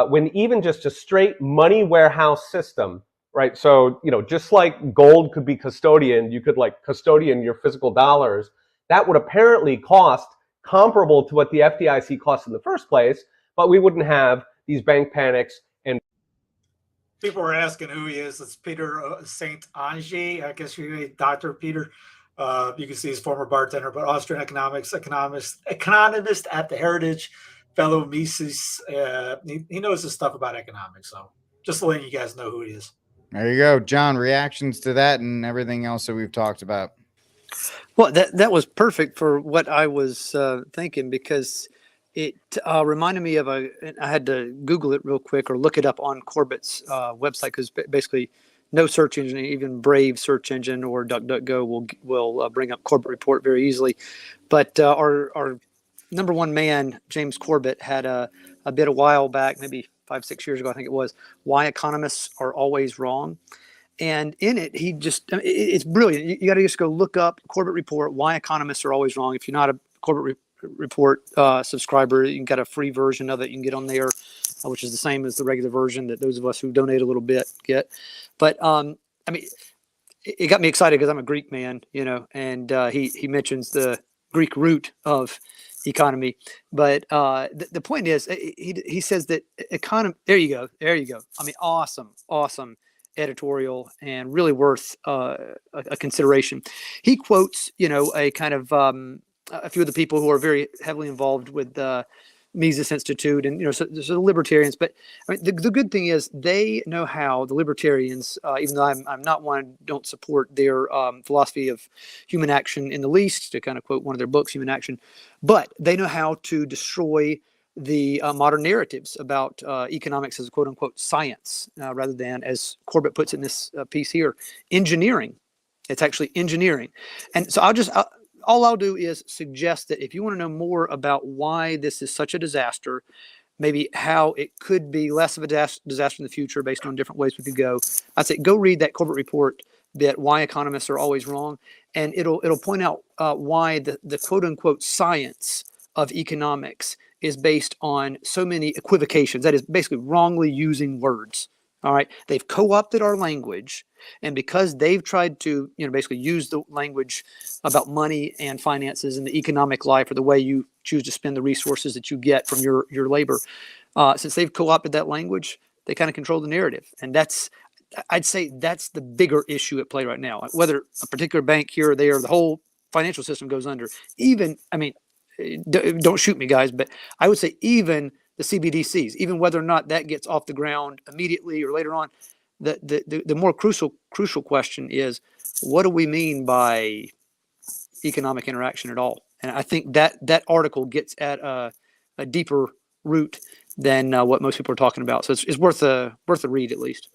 when even just a straight money warehouse system, right? So, just like gold could be custodian, you could custodian your physical dollars. That would apparently cost comparable to what the FDIC costs in the first place, but we wouldn't have these bank panics. And people were asking who he is. It's Peter St. Ange. I guess you're Dr. Peter. You can see he's former bartender, but Austrian economist at the Heritage Fellow Mises. He knows his stuff about economics. So just letting you guys know who he is. There you go, John. Reactions to that and everything else that we've talked about. Well, that was perfect for what I was thinking, because it reminded me of I had to Google it real quick or look it up on Corbett's website, because basically no search engine, even Brave search engine or DuckDuckGo will bring up Corbett Report very easily. But our number one man, James Corbett, had a bit a while back, maybe 5-6 years ago, I think it was, Why Economists Are Always Wrong. And in it, it's brilliant. You got to just go look up Corbett Report, Why Economists Are Always Wrong. If you're not a Corbett report subscriber, you can get a free version of it. You can get on there, which is the same as the regular version that those of us who donate a little bit get. But I mean, it got me excited because I'm a Greek man, you know, and he mentions the Greek root of economy. But the point is, he says that economy. There you go. I mean, awesome editorial and really worth a consideration. He quotes, you know, a kind of a few of the people who are very heavily involved with the Mises Institute, and you know, so the libertarians. But I mean, the good thing is they know how the libertarians, even though I'm not one, don't support their philosophy of human action in the least. To kind of quote one of their books, Human Action, but they know how to destroy the modern narratives about economics as a quote unquote science, rather than, as Corbett puts it in this piece here, engineering. It's actually engineering. And so all I'll do is suggest that if you want to know more about why this is such a disaster, maybe how it could be less of a disaster in the future based on different ways we could go, I'd say go read that Corbett report, that Why Economists Are Always Wrong, and it'll point out why the quote unquote science of economics is based on so many equivocations. That is basically wrongly using words. All right, they've co-opted our language, and because they've tried to, you know, basically use the language about money and finances and the economic life, or the way you choose to spend the resources that you get from your labor, since they've co-opted that language, they kind of control the narrative, and I'd say that's the bigger issue at play right now. Whether a particular bank here or there, the whole financial system goes under. Even, I mean, don't shoot me, guys, but I would say even the CBDCs, even whether or not that gets off the ground immediately or later on, the more crucial question is, what do we mean by economic interaction at all? And I think that article gets at a deeper root than what most people are talking about. So it's worth a read at least.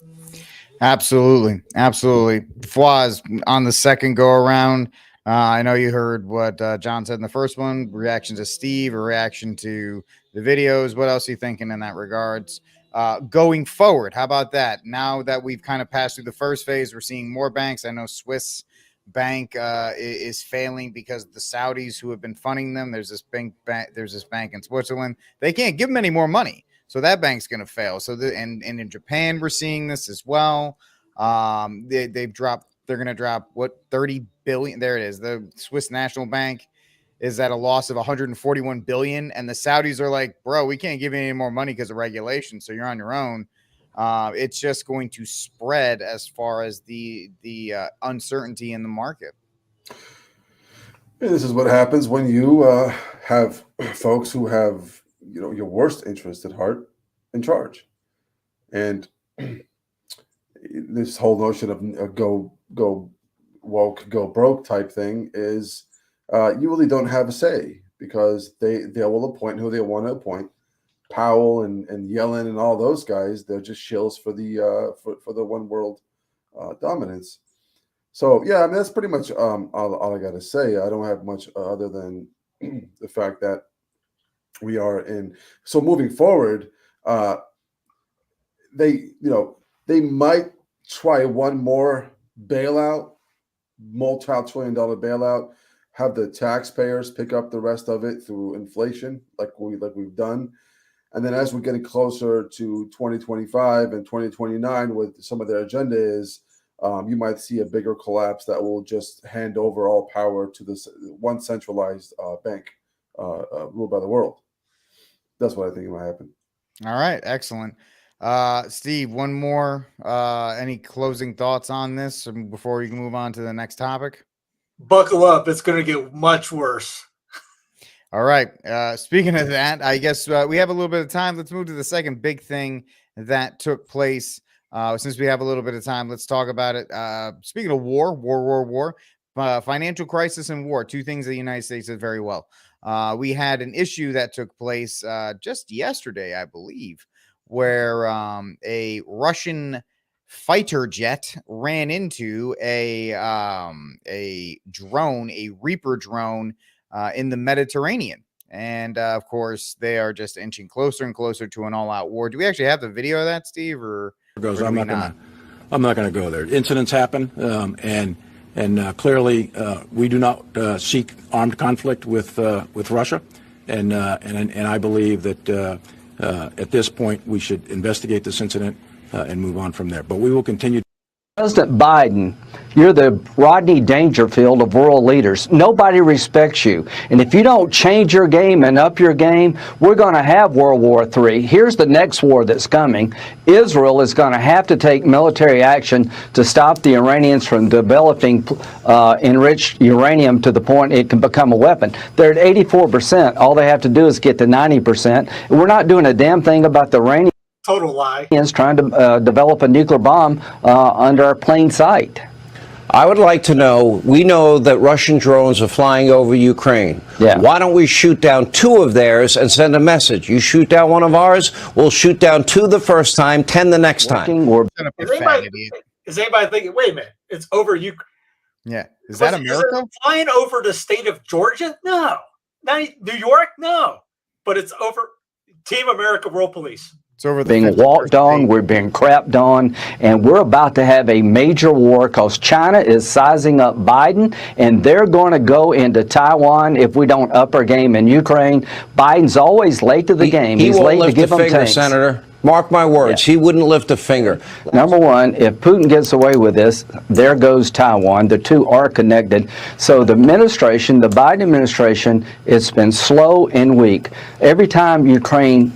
Absolutely. Fwaz, on the second go around, I know you heard what John said in the first one, reaction to Steve, a reaction to the videos. What else are you thinking in that regards? Going forward, how about that? Now that we've kind of passed through the first phase, we're seeing more banks. I know Swiss bank is failing because the Saudis who have been funding them. There's this bank in Switzerland. They can't give them any more money. So that bank's going to fail. So and in Japan, we're seeing this as well. They're going to drop what, 30 billion. There it is. The Swiss National Bank is at a loss of 141 billion. And the Saudis are like, bro, we can't give you any more money because of regulation. So you're on your own. It's just going to spread as far as the uncertainty in the market. And this is what happens when you have folks who have, you know, your worst interest at heart in charge. And this whole notion of go woke, go broke type thing is you really don't have a say, because they will appoint who they want to appoint. Powell and Yellen and all those guys, they're just shills for the one world dominance. So yeah, I mean, that's pretty much all I got to say. I don't have much other than the fact that we are in. So moving forward, they might try one more bailout, multi-trillion-dollar bailout, have the taxpayers pick up the rest of it through inflation, like we've done. And then as we're getting closer to 2025 and 2029, what some of their agenda is, you might see a bigger collapse that will just hand over all power to this one centralized bank ruled by the world. That's what I think might happen. All right, excellent. Steve, one more. Any closing thoughts on this before we can move on to the next topic? Buckle up. It's going to get much worse. All right. Speaking of that, I guess we have a little bit of time. Let's move to the second big thing that took place. Since we have a little bit of time, let's talk about it. Speaking of war, financial crisis and war, two things that the United States did very well. We had an issue that took place just yesterday, I believe, where a Russian fighter jet ran into a drone, a Reaper drone, in the Mediterranean. And of course, they are just inching closer and closer to an all-out war. Do we actually have the video of that, Steve? Or I'm not going to go there. Incidents happen, and And clearly, we do not seek armed conflict with Russia. And I believe that at this point we should investigate this incident and move on from there. But we will continue. President Biden, you're the Rodney Dangerfield of world leaders. Nobody respects you. And if you don't change your game and up your game, we're going to have World War III. Here's the next war that's coming. Israel is going to have to take military action to stop the Iranians from developing enriched uranium to the point it can become a weapon. They're at 84%. All they have to do is get to 90%. And we're not doing a damn thing about the Iranians. Total lie. Trying to develop a nuclear bomb under our plain sight. I would like to know, we know that Russian drones are flying over Ukraine. Yeah. Why don't we shoot down 2 of theirs and send a message? You shoot down 1 of ours, we'll shoot down 2 the first time, 10 the next time. Is anybody thinking, wait a minute, it's over Ukraine? Yeah. Is that America? Is it flying over the state of Georgia? No. Not New York? No. But it's over Team America World Police. It's over the being walked on, we're being crapped on, and we're about to have a major war because China is sizing up Biden, and they're going to go into Taiwan if we don't up our game in Ukraine. Biden's always late to the game. He's late to give them tanks. Senator. Mark my words, he wouldn't lift a finger. Number one, if Putin gets away with this, there goes Taiwan. The two are connected. So the administration, the Biden administration, it's been slow and weak. Every time Ukraine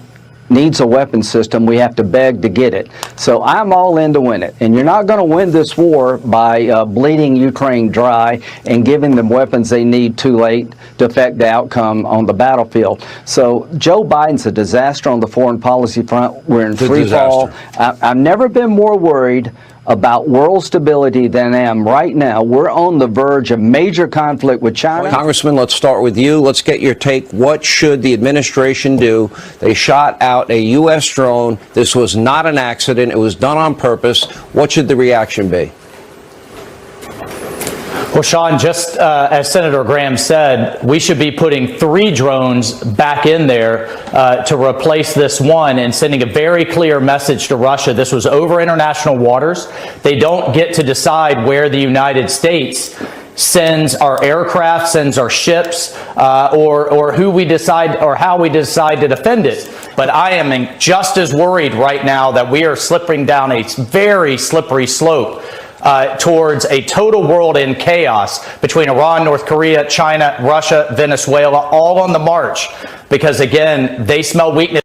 needs a weapon system, we have to beg to get it. So I'm all in to win it. And you're not going to win this war by bleeding Ukraine dry and giving them weapons they need too late to affect the outcome on the battlefield. So Joe Biden's a disaster on the foreign policy front. We're in free fall. I've never been more worried about world stability than I am right now. We're on the verge of major conflict with China. Congressman, let's start with you. Let's get your take. What should the administration do? They shot out a U.S. drone. This was not an accident. It was done on purpose. What should the reaction be? Well, Sean, just as Senator Graham said, we should be putting 3 drones back in there to replace this one and sending a very clear message to Russia. This was over international waters. They don't get to decide where the United States sends our aircraft, sends our ships, or who we decide or how we decide to defend it. But I am just as worried right now that we are slipping down a very slippery slope towards a total world in chaos between Iran, North Korea, China, Russia, Venezuela, all on the march. Because again, they smell weakness.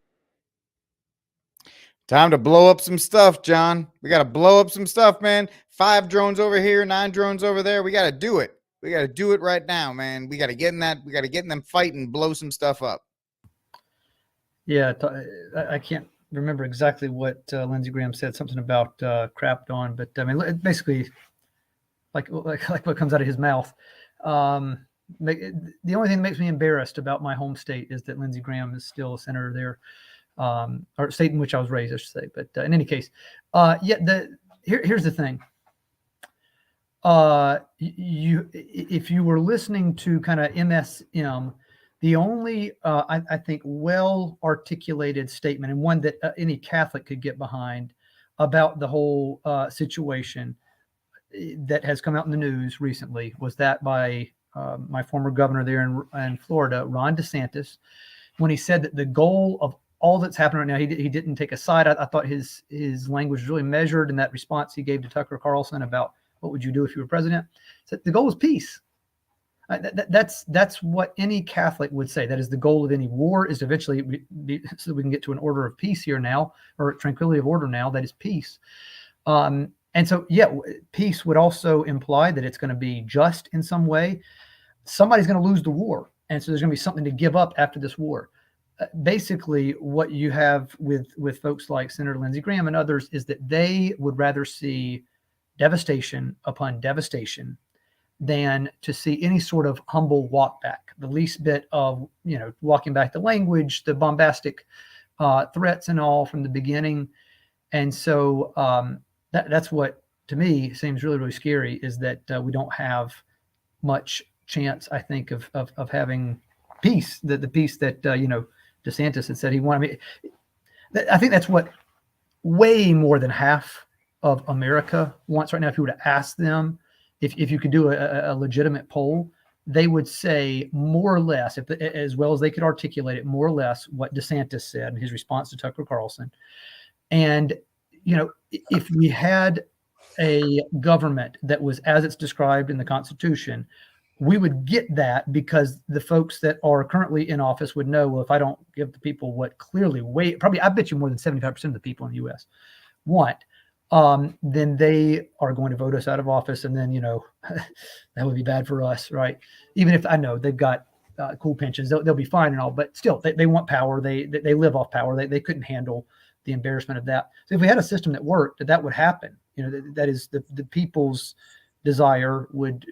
Time to blow up some stuff, John. We got to blow up some stuff, man. 5 drones over here, 9 drones over there. We got to do it. We got to do it right now, man. We got to get in that. We got to get in them fight and blow some stuff up. Yeah, I can't remember exactly what Lindsey Graham said, something about crapped on, but I mean, basically, like what comes out of his mouth. The only thing that makes me embarrassed about my home state is that Lindsey Graham is still a senator there, or state in which I was raised, I should say. But in any case, here's the thing. If you were listening to kind of MSM, the only, I think, well-articulated statement, and one that any Catholic could get behind about the whole situation that has come out in the news recently was that by my former governor there in Florida, Ron DeSantis, when he said that the goal of all that's happening right now, he didn't take a side. I thought his language was really measured in that response he gave to Tucker Carlson about what would you do if you were president. So the goal is peace. That's what any Catholic would say. That is the goal of any war, is to eventually be, so that we can get to an order of peace here now, or tranquility of order now. That is peace. And so, yeah, peace would also imply that it's going to be just in some way. Somebody's going to lose the war, and so there's going to be something to give up after this war. Basically, what you have with folks like Senator Lindsey Graham and others is that they would rather see devastation upon devastation than to see any sort of humble walk back, the least bit of, walking back the language, the bombastic threats and all from the beginning. And so that's what, to me, seems really, really scary, is that we don't have much chance, I think, of having peace, the peace that, DeSantis had said he wanted. I think that's what way more than half of America wants right now. If you were to ask them, if you could do a legitimate poll, they would say more or less, as well as they could articulate it, more or less what DeSantis said in his response to Tucker Carlson. And, if we had a government that was as it's described in the Constitution, we would get that because the folks that are currently in office would know, well, if I don't give the people what clearly probably, I bet you more than 75% of the people in the U.S. want, then they are going to vote us out of office. And then, that would be bad for us, right? Even if I know they've got cool pensions, they'll be fine and all, but still they want power. They live off power. They couldn't handle the embarrassment of that. So if we had a system that worked, that would happen. That is the people's desire would,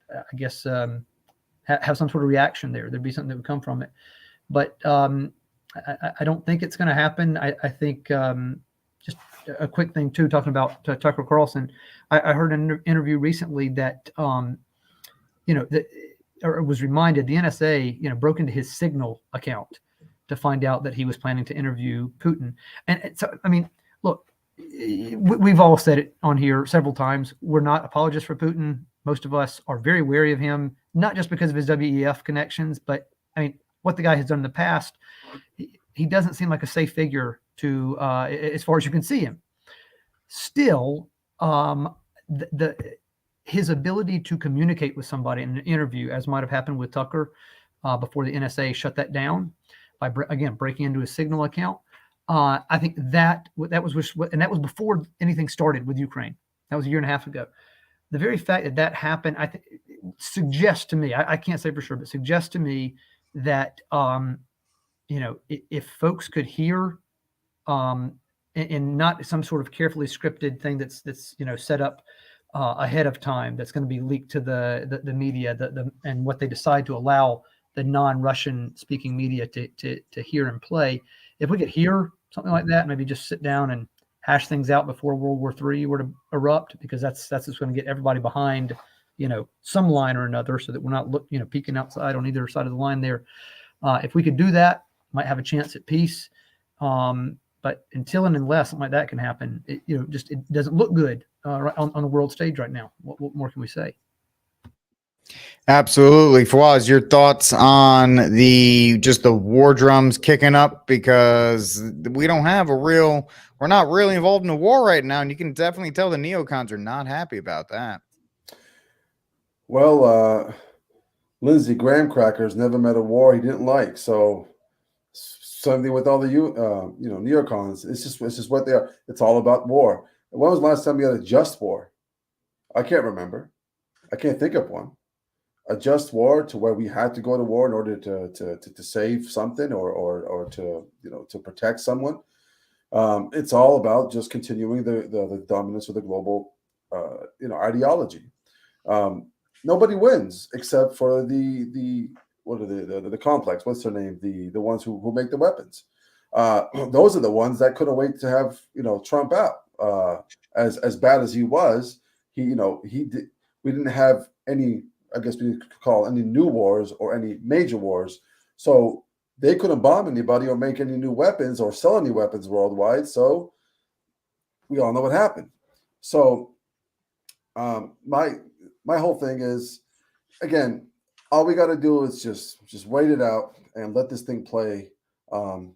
I guess, have some sort of reaction there. There'd be something that would come from it. But I don't think it's going to happen. I think just a quick thing too, talking about Tucker Carlson. I heard an interview recently that or was reminded the NSA broke into his Signal account to find out that he was planning to interview Putin. And so, I mean, look, we've all said it on here several times. We're not apologists for Putin. Most of us are very wary of him, not just because of his WEF connections, but I mean, what the guy has done in the past. He doesn't seem like a safe figure to, as far as you can see him. Still, his ability to communicate with somebody in an interview, as might have happened with Tucker before the NSA shut that down by breaking into his Signal account. I think that was before anything started with Ukraine. That was a year and a half ago. The very fact that happened, I think, suggests to me, I can't say for sure, but suggests to me that if folks could hear, and not some sort of carefully scripted thing that's set up ahead of time, that's going to be leaked to the media, and what they decide to allow the non-Russian speaking media to hear and play. If we could hear something like that, maybe just sit down and hash things out before World War III were to erupt, because that's what's going to get everybody behind, some line or another, so that we're not peeking outside on either side of the line there. If we could do that, might have a chance at peace. But until and unless something like that can happen, it doesn't look good on the world stage right now. What more can we say? Absolutely. Fawaz, your thoughts on the war drums kicking up, because we're not really involved in a war right now, and you can definitely tell the neocons are not happy about that. Well, Lindsey Graham crackers never met a war he didn't like, so something with all the neocons. It's just what they are. It's all about war. When was the last time we had a just war? I can't remember. I can't think of one. A just war to where we had to go to war in order to save something or to protect someone. It's all about just continuing the dominance of the global ideology. Nobody wins except for the complex. What's their name? The ones who make the weapons. Those are the ones that couldn't wait to have Trump out. As bad as he was, we didn't have any, I guess we could call any new wars or any major wars. So they couldn't bomb anybody or make any new weapons or sell any weapons worldwide. So we all know what happened. So my whole thing is, again, all we got to do is just wait it out and let this thing play,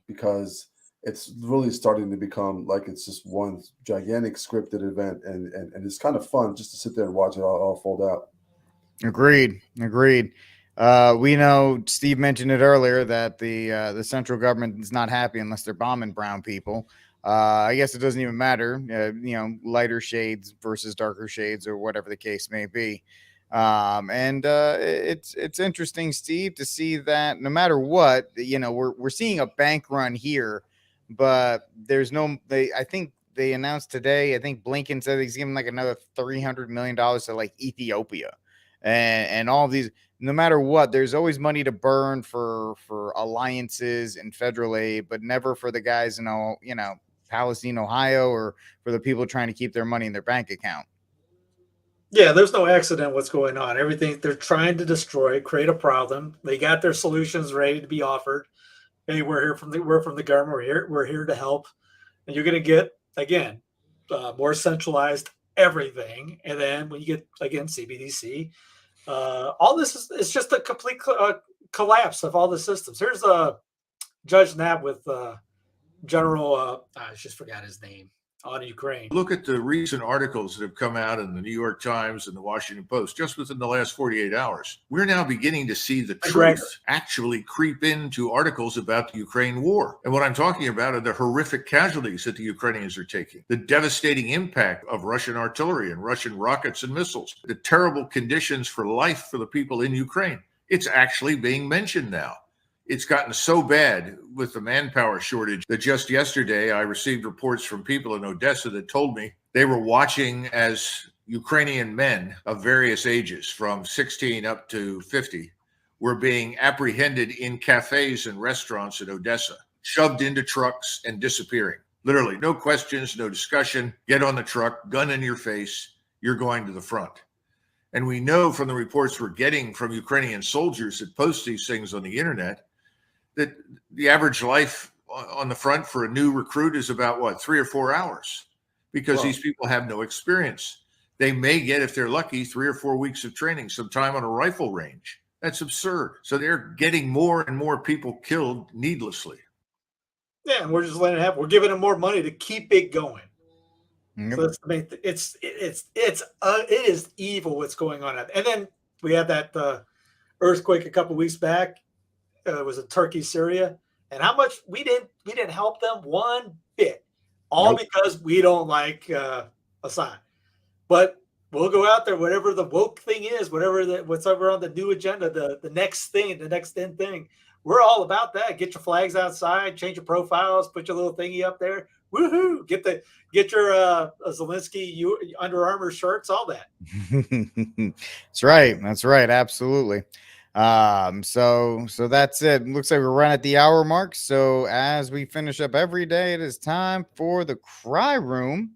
because it's really starting to become like it's just one gigantic scripted event, and it's kind of fun just to sit there and watch it all fold out. Agreed. We know Steve mentioned it earlier that the central government is not happy unless they're bombing brown people. I guess it doesn't even matter, lighter shades versus darker shades or whatever the case may be. It's interesting, Steve, to see that no matter what, we're seeing a bank run here, but there's I think they announced today, I think Blinken said he's giving like another $300 million to like Ethiopia. And all of these, no matter what, there's always money to burn for alliances and federal aid, but never for the guys in Palestine, Ohio, or for the people trying to keep their money in their bank account. Yeah, there's no accident what's going on. Everything they're trying to destroy, create a problem. They got their solutions ready to be offered. Hey, we're from the government. We're here to help. And you're going to get, again, more centralized everything. And then when you get, again, CBDC, all this is, it's just a complete collapse of all the systems. Here's Judge Knapp with General, I just forgot his name, on Ukraine. Look at the recent articles that have come out in the New York Times and the Washington Post just within the last 48 hours. We're now beginning to see the truth actually creep into articles about the Ukraine war. And what I'm talking about are the horrific casualties that the Ukrainians are taking, the devastating impact of Russian artillery and Russian rockets and missiles, the terrible conditions for life for the people in Ukraine. It's actually being mentioned now. It's gotten so bad with the manpower shortage that just yesterday I received reports from people in Odessa that told me they were watching as Ukrainian men of various ages, from 16 up to 50, were being apprehended in cafes and restaurants in Odessa, shoved into trucks and disappearing. Literally, no questions, no discussion. Get on the truck, gun in your face, you're going to the front. And we know from the reports we're getting from Ukrainian soldiers that post these things on the internet that the average life on the front for a new recruit is about, what, 3 or 4 hours, because these people have no experience. They may get, if they're lucky, 3 or 4 weeks of training, some time on a rifle range. That's absurd. So they're getting more and more people killed needlessly. Yeah, and we're just letting it happen. We're giving them more money to keep it going. Yep. So it is evil what's going on. And then we had that earthquake a couple weeks back. It was in Turkey, Syria, and how much we didn't help them one bit, all because we don't like Assad. But we'll go out there, whatever the woke thing is, what's over on the new agenda, the next thing, the next in thing. We're all about that. Get your flags outside, change your profiles, put your little thingy up there. Woohoo! Get your Zelensky Under Armour shirts, all that. That's right. That's right. Absolutely. So that's it. Looks like we're running at the hour mark. So as we finish up every day, it is time for the cry room.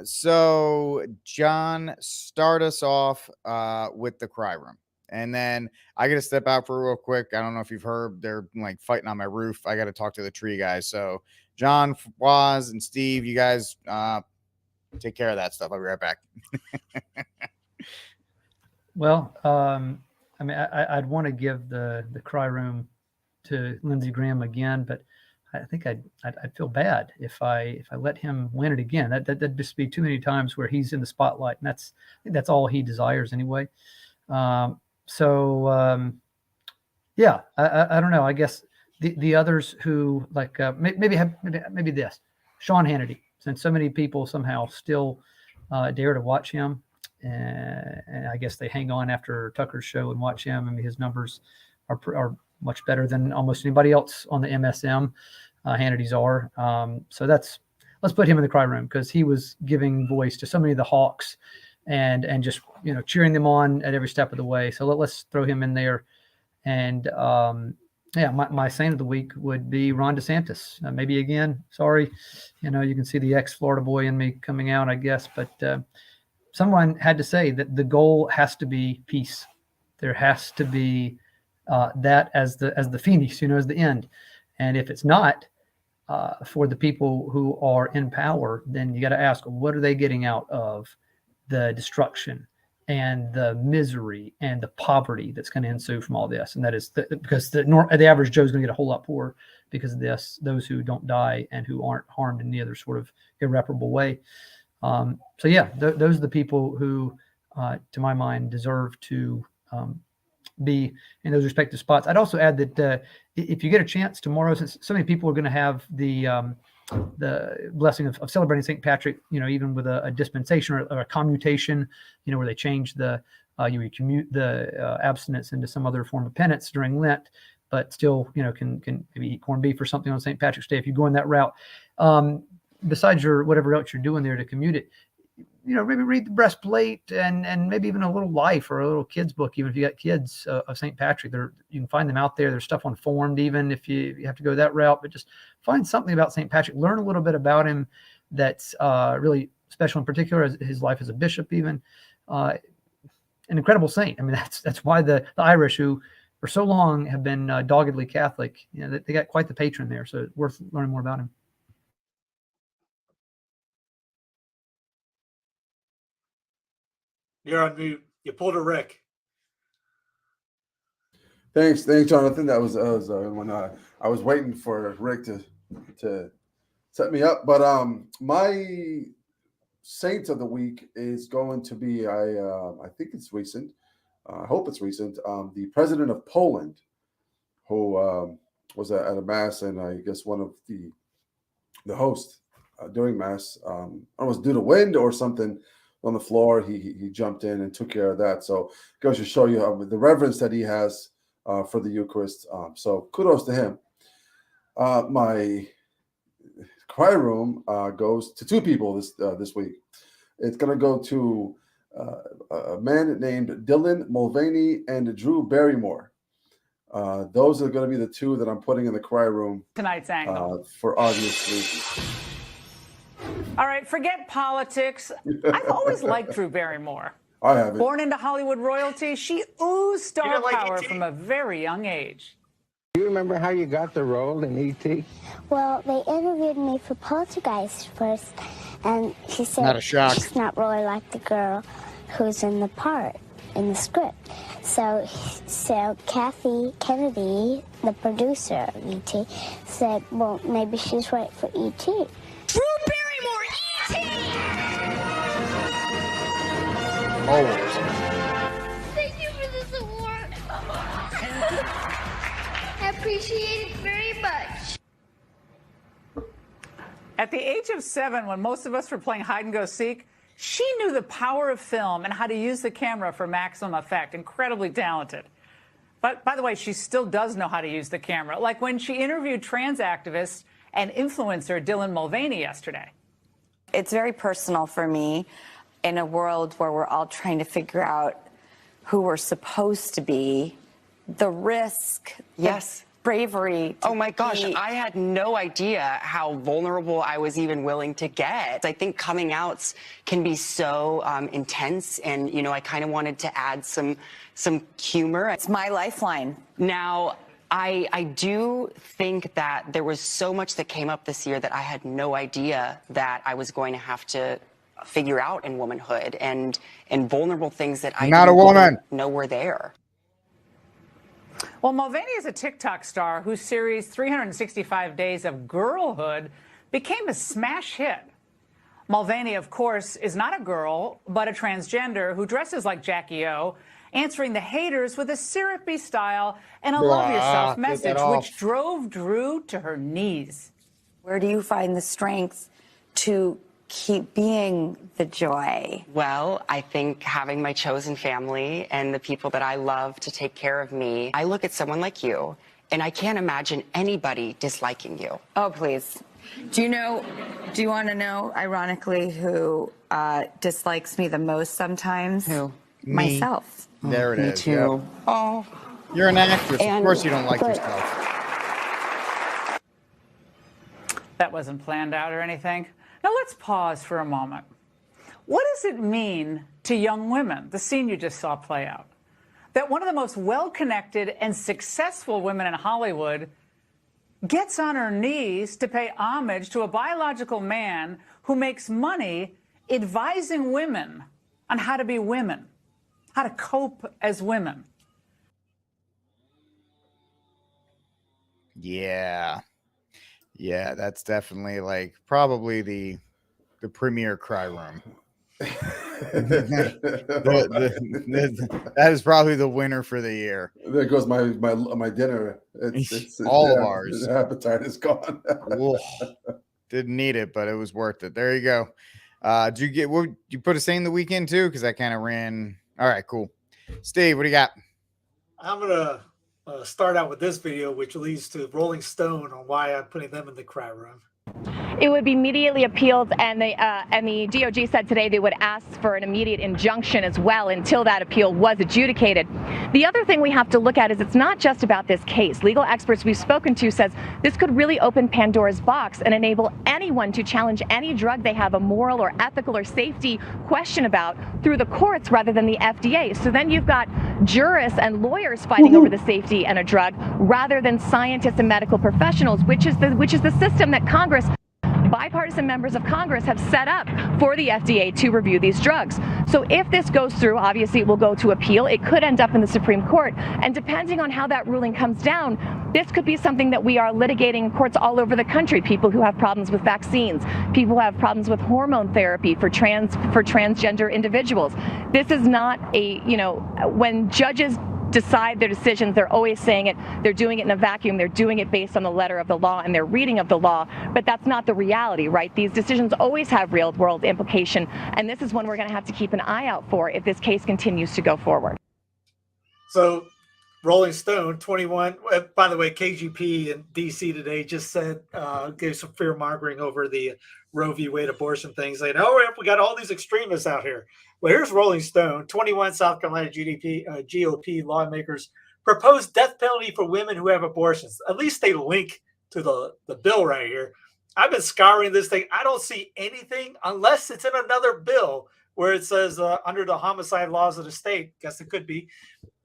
So John, start us off with the cry room, and then I got to step out for real quick. I don't know if you've heard, they're like fighting on my roof. I got to talk to the tree guys. So John, Waz, and Steve, you guys take care of that stuff. I'll be right back. Well, I mean, I'd want to give the cry room to Lindsey Graham again, but I think I'd feel bad if I let him win it again. That'd just be too many times where he's in the spotlight, and that's all he desires anyway. Yeah, I don't know. I guess the others who like maybe this Sean Hannity, since so many people somehow still dare to watch him. And I guess they hang on after Tucker's show and watch him. I mean, his numbers are much better than almost anybody else on the MSM. Hannity's are. So let's put him in the cry room, because he was giving voice to so many of the Hawks and just cheering them on at every step of the way. So let's throw him in there. And my saint of the week would be Ron DeSantis. Maybe again, sorry, you can see the ex-Florida boy in me coming out, I guess, but. Someone had to say that the goal has to be peace. There has to be that as the finis, as the end. And if it's not for the people who are in power, then you got to ask, what are they getting out of the destruction and the misery and the poverty that's going to ensue from all this? And that is because the average Joe is going to get a whole lot poorer because of this. Those who don't die and who aren't harmed in any other sort of irreparable way. So yeah, those are the people who, to my mind, deserve to be in those respective spots. I'd also add that if you get a chance tomorrow, since so many people are going to have the blessing of celebrating St. Patrick, even with a dispensation or a commutation, where they change you commute the abstinence into some other form of penance during Lent, but still, can maybe eat corned beef or something on St. Patrick's Day if you go in that route. Besides your whatever else you're doing there to commute it, maybe read the breastplate and maybe even a little life or a little kid's book, even if you got kids of St. Patrick. You can find them out there. There's stuff on Formed, even if you have to go that route, but just find something about St. Patrick, learn a little bit about him that's really special, in particular as his life as a bishop, even an incredible saint. I mean, that's why the Irish, who for so long have been doggedly Catholic, they got quite the patron there. So it's worth learning more about him. You're on mute. You pulled a Rick. Thanks, Jonathan. That was when I was waiting for Rick to set me up. But my Saint of the week is going to be I think it's recent. I hope it's recent. The president of Poland, who was at a mass, and I guess one of the hosts during mass, I was due to wind or something on the floor. He jumped in and took care of that. So it goes to show you the reverence that he has for the Eucharist. So kudos to him. My cry room goes to two people this week. It's going to go to a man named Dylan Mulvaney and Drew Barrymore. Those are going to be the two that I'm putting in the cry room tonight's angle for obvious reasons. All right, forget politics. I've always liked Drew Barrymore. I haven't. Born into Hollywood royalty, she oozed star power from a very young age. Do you remember how you got the role in E.T.? Well, they interviewed me for Poltergeist first, and she said Not a shock. she's not really like the girl who's in the part, in the script. So Kathy Kennedy, the producer of E.T., said, well, maybe she's right for E.T. Drew Barrymore, E.T.! Always. Thank you for this award. I appreciate it very much. At the age of 7, when most of us were playing hide and go seek, she knew the power of film and how to use the camera for maximum effect. Incredibly talented. But by the way, she still does know how to use the camera, like when she interviewed trans activist and influencer Dylan Mulvaney yesterday. It's very personal for me in a world where we're all trying to figure out who we're supposed to be. The risk, yes, bravery. Oh my gosh, I had no idea how vulnerable I was even willing to get. I think coming outs can be so intense, and you know, I kind of wanted to add some humor. It's my lifeline. Now, I do think that there was so much that came up this year that I had no idea that I was going to have to figure out in womanhood, and vulnerable things that I Not a didn't woman. know were there. Well, Mulvaney is a TikTok star whose series 365 Days of Girlhood became a smash hit. Mulvaney, of course, is not a girl, but a transgender who dresses like Jackie O, answering the haters with a syrupy style and a love yourself message, which drove Drew to her knees. Where do you find the strength to keep being the joy? Well, I think having my chosen family and the people that I love to take care of me. I look at someone like you, and I can't imagine anybody disliking you. Oh, please. Do you want to know, ironically, who dislikes me the most sometimes? Who? Myself. There it Me is. too. Yep. Oh. You're an actress. Of And- course you don't like but- yourself. That wasn't planned out or anything. Now let's pause for a moment. What does it mean to young women, the scene you just saw play out, that one of the most well-connected and successful women in Hollywood gets on her knees to pay homage to a biological man who makes money advising women on how to be women, how to cope as women? Yeah. Yeah, that's definitely like probably the premier cry room. That is probably the winner for the year. There goes my dinner. It's all of ours. The appetite is gone. Didn't need it, but it was worth it. There you go. Did you put a say in the weekend too? Because I kind of ran. All right, cool. Steve, what do you got? I'm gonna start out with this video, which leads to Rolling Stone on why I'm putting them in the cry room. It would be immediately appealed, and the DOJ said today they would ask for an immediate injunction as well until that appeal was adjudicated. The other thing we have to look at is it's not just about this case. Legal experts we've spoken to says this could really open Pandora's box and enable anyone to challenge any drug they have a moral or ethical or safety question about through the courts rather than the FDA. So then you've got jurists and lawyers fighting over the safety and a drug rather than scientists and medical professionals, which is the system that Congress by bipartisan members of Congress have set up for the FDA to review these drugs. So if this goes through, obviously it will go to appeal. It could end up in the Supreme Court. And depending on how that ruling comes down, this could be something that we are litigating in courts all over the country. People who have problems with vaccines, people who have problems with hormone therapy for transgender individuals. This is not a, when judges decide their decisions, they're always saying it, they're doing it in a vacuum, they're doing it based on the letter of the law and their reading of the law, but that's not the reality, right? These decisions always have real world implication, and this is one we're going to have to keep an eye out for if this case continues to go forward. So Rolling Stone 21, by the way, KGP in DC today just said, gave some fear mongering over the Roe v. Wade abortion thing, saying, oh, we got all these extremists out here. Well, here's Rolling Stone. 21 South Carolina GOP lawmakers propose death penalty for women who have abortions. At least they link to the bill right here. I've been scouring this thing. I don't see anything unless it's in another bill where it says under the homicide laws of the state. Guess it could be.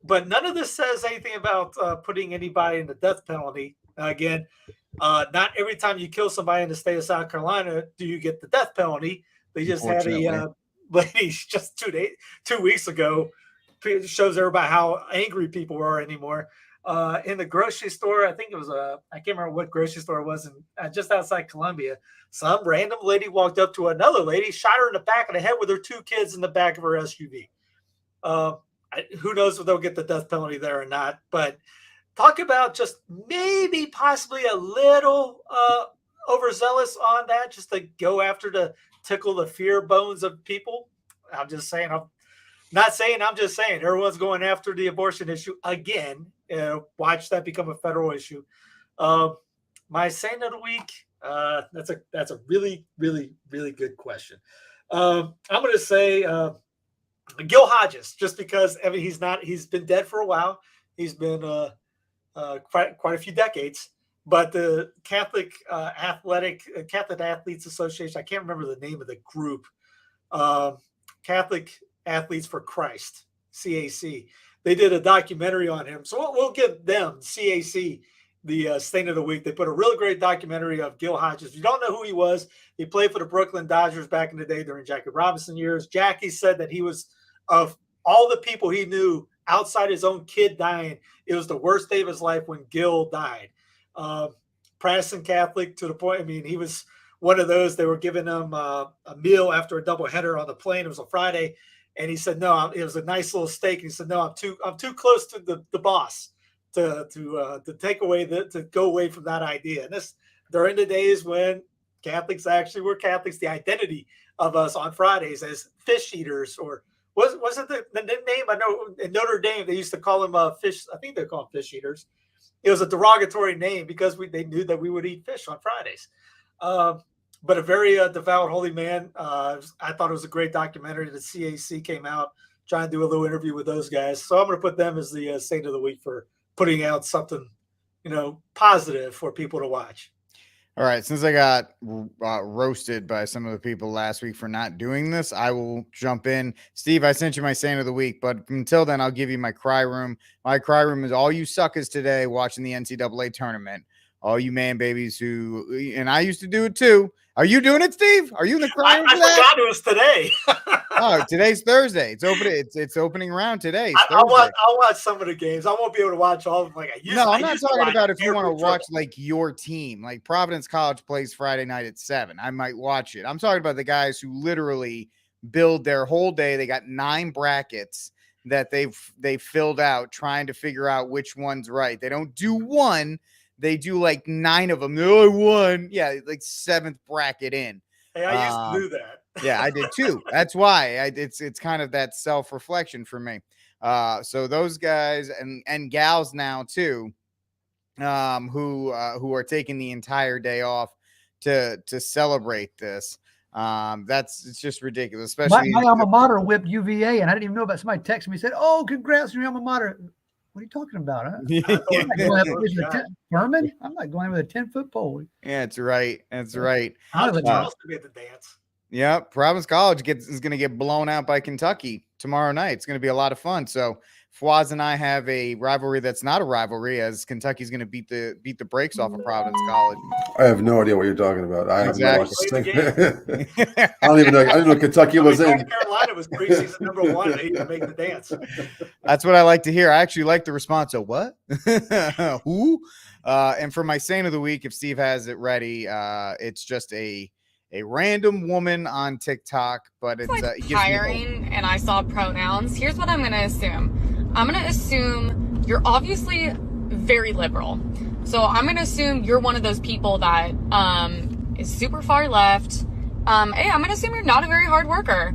But none of this says anything about putting anybody in the death penalty. Again, not every time you kill somebody in the state of South Carolina do you get the death penalty. They just had a lady just 2 weeks ago. It shows everybody how angry people are anymore. In the grocery store, I think it was I can't remember what grocery store it was, just outside Columbia. Some random lady walked up to another lady, shot her in the back of the head with her 2 kids in the back of her SUV. Who knows if they'll get the death penalty there or not, but talk about just maybe possibly a little overzealous on that, just to go after to tickle the fear bones of people. I'm just saying, I'm not saying, I'm just saying everyone's going after the abortion issue again. Watch that become a federal issue. My saint of the week, that's a really, really, really good question. I'm going to say Gil Hodges, just because he's been dead for a while. He's been quite a few decades, but the Catholic Athletes Association, I can't remember the name of the group, Catholic Athletes for Christ, CAC. They did a documentary on him. So we'll give them, CAC, the Saint of the Week. They put a really great documentary of Gil Hodges. If you don't know who he was, he played for the Brooklyn Dodgers back in the day during Jackie Robinson years. Jackie said that he was, of all the people he knew outside his own kid dying, it was the worst day of his life when Gil died. Protestant Catholic to the point, he was one of those, they were giving him a meal after a doubleheader on the plane. It was a Friday. And he said, no, it was a nice little steak. And he said, no, I'm too close to the boss to take away to go away from that idea. And this during the days when Catholics actually were Catholics, the identity of us on Fridays as fish eaters, or wasn't the name? I know in Notre Dame they used to call them fish. I think they call them fish eaters. It was a derogatory name because they knew that we would eat fish on Fridays. But a very devout, holy man. I thought it was a great documentary. The CAC came out trying to do a little interview with those guys. So I'm going to put them as the Saint of the Week for putting out something, positive for people to watch. All right. Since I got roasted by some of the people last week for not doing this, I will jump in. Steve, I sent you my Saint of the Week, but until then, I'll give you my cry room. My cry room is all you suckers today watching the NCAA tournament. All you man babies who, and I used to do it too. Are you doing it, Steve? Are you in the crowd? I forgot it was today. Oh, today's Thursday. It's opening round today. I'll watch some of the games. I won't be able to watch all of them like I used to. No, I'm not talking about if you want to watch like your team. Like Providence College plays Friday night at 7. I might watch it. I'm talking about the guys who literally build their whole day. They got 9 brackets that they filled out trying to figure out which one's right. They don't do one. They do like 9 of them. Oh, I won. Yeah, like 7th bracket in. Hey, I used to do that. Yeah, I did too. That's why it's kind of that self-reflection for me. So those guys and gals now too, who are taking the entire day off to celebrate this. It's just ridiculous. Especially my alma mater whipped UVA, and I didn't even know about. Somebody texted me, said, "Oh, congrats on your alma mater." What are you talking about? Huh? Furman? I'm not going with a 10-foot pole. Yeah, that's right. That's right. I was supposed to be at the dance. Yeah, Providence College is going to get blown out by Kentucky tomorrow night. It's going to be a lot of fun. So Fwaz and I have a rivalry that's not a rivalry, as Kentucky's going to beat the brakes off of Providence College. I have no idea what you're talking about. I Exactly. I don't even know Kentucky was in. North Carolina was preseason #1. They even make the dance. That's what I like to hear. I actually like the response of what? Who? And for my saint of the week, if Steve has it ready, it's just a random woman on TikTok, but it's it gives me hiring and I saw pronouns. Here's what I'm going to assume. I'm going to assume you're obviously very liberal. So I'm going to assume you're one of those people that is super far left. I'm going to assume you're not a very hard worker.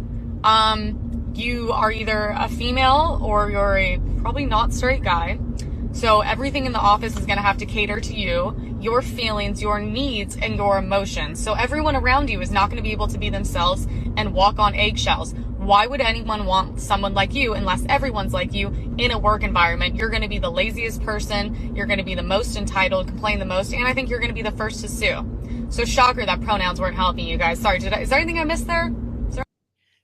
You are either a female or you're a probably not straight guy. So everything in the office is going to have to cater to you, your feelings, your needs, and your emotions. So everyone around you is not going to be able to be themselves and walk on eggshells. Why would anyone want someone like you unless everyone's like you in a work environment? You're going to be the laziest person. You're going to be the most entitled, complain the most, and I think you're going to be the first to sue. So shocker that pronouns weren't helping you guys. Sorry, is there anything I missed there? Sorry.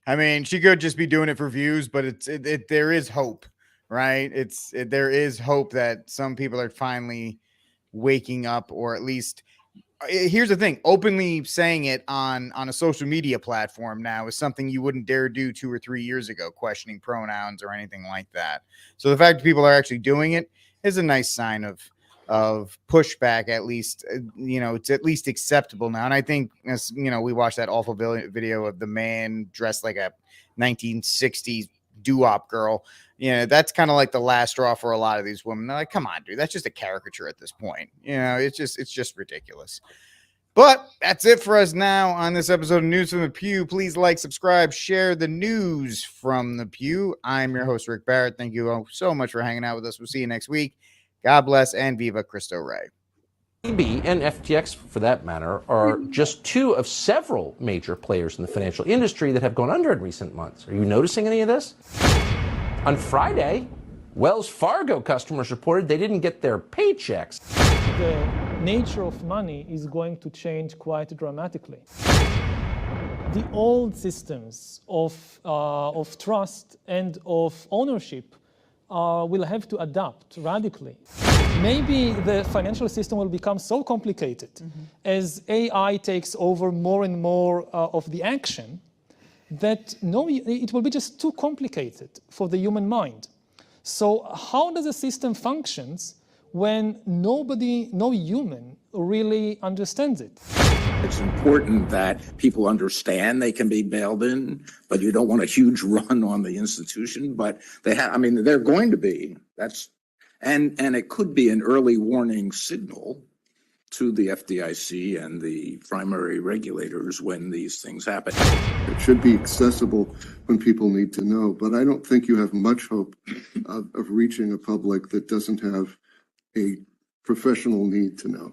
I mean, she could just be doing it for views, but there is hope, right? There is hope that some people are finally waking up, or at least here's the thing, openly saying it on a social media platform now is something you wouldn't dare do 2 or 3 years ago, questioning pronouns or anything like that. So the fact that people are actually doing it is a nice sign of pushback. At least, it's at least acceptable now. And I think, as we watched that awful video of the man dressed like a 1960s doo-wop girl. That's kind of like the last straw for a lot of these women. They're like, come on, dude, that's just a caricature at this point. It's just ridiculous. But that's it for us now on this episode of News from the Pew. Please like, subscribe, share the news from the Pew. I'm your host, Rick Barrett. Thank you all so much for hanging out with us. We'll see you next week. God bless, and Viva Cristo Rey. CB and FTX, for that matter, are just two of several major players in the financial industry that have gone under in recent months. Are you noticing any of this? On Friday, Wells Fargo customers reported they didn't get their paychecks. The nature of money is going to change quite dramatically. The old systems of trust and of ownership will have to adapt radically. Maybe the financial system will become so complicated as AI takes over more and more of the action that it will be just too complicated for the human mind. So how does a system functions when no human really understands it? It's important that people understand they can be bailed in, but you don't want a huge run on the institution. But they're going to be. And it could be an early warning signal to the FDIC and the primary regulators when these things happen. It should be accessible when people need to know, but I don't think you have much hope of reaching a public that doesn't have a professional need to know.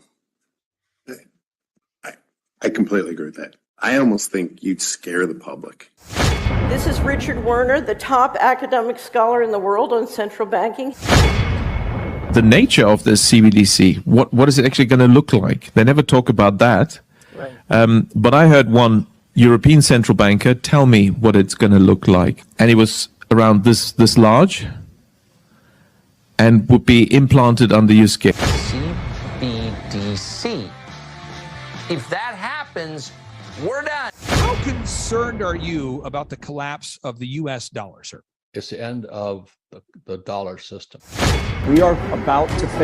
I completely agree with that. I almost think you'd scare the public. This is Richard Werner, the top academic scholar in the world on central banking. The nature of this CBDC, what is it actually going to look like? They never talk about that. Right. But I heard one European central banker tell me what it's going to look like. And it was around this large and would be implanted under your skin. CBDC. If that happens, we're done. How concerned are you about the collapse of the U.S. dollar, sir? It's the end of the dollar system. We are about to face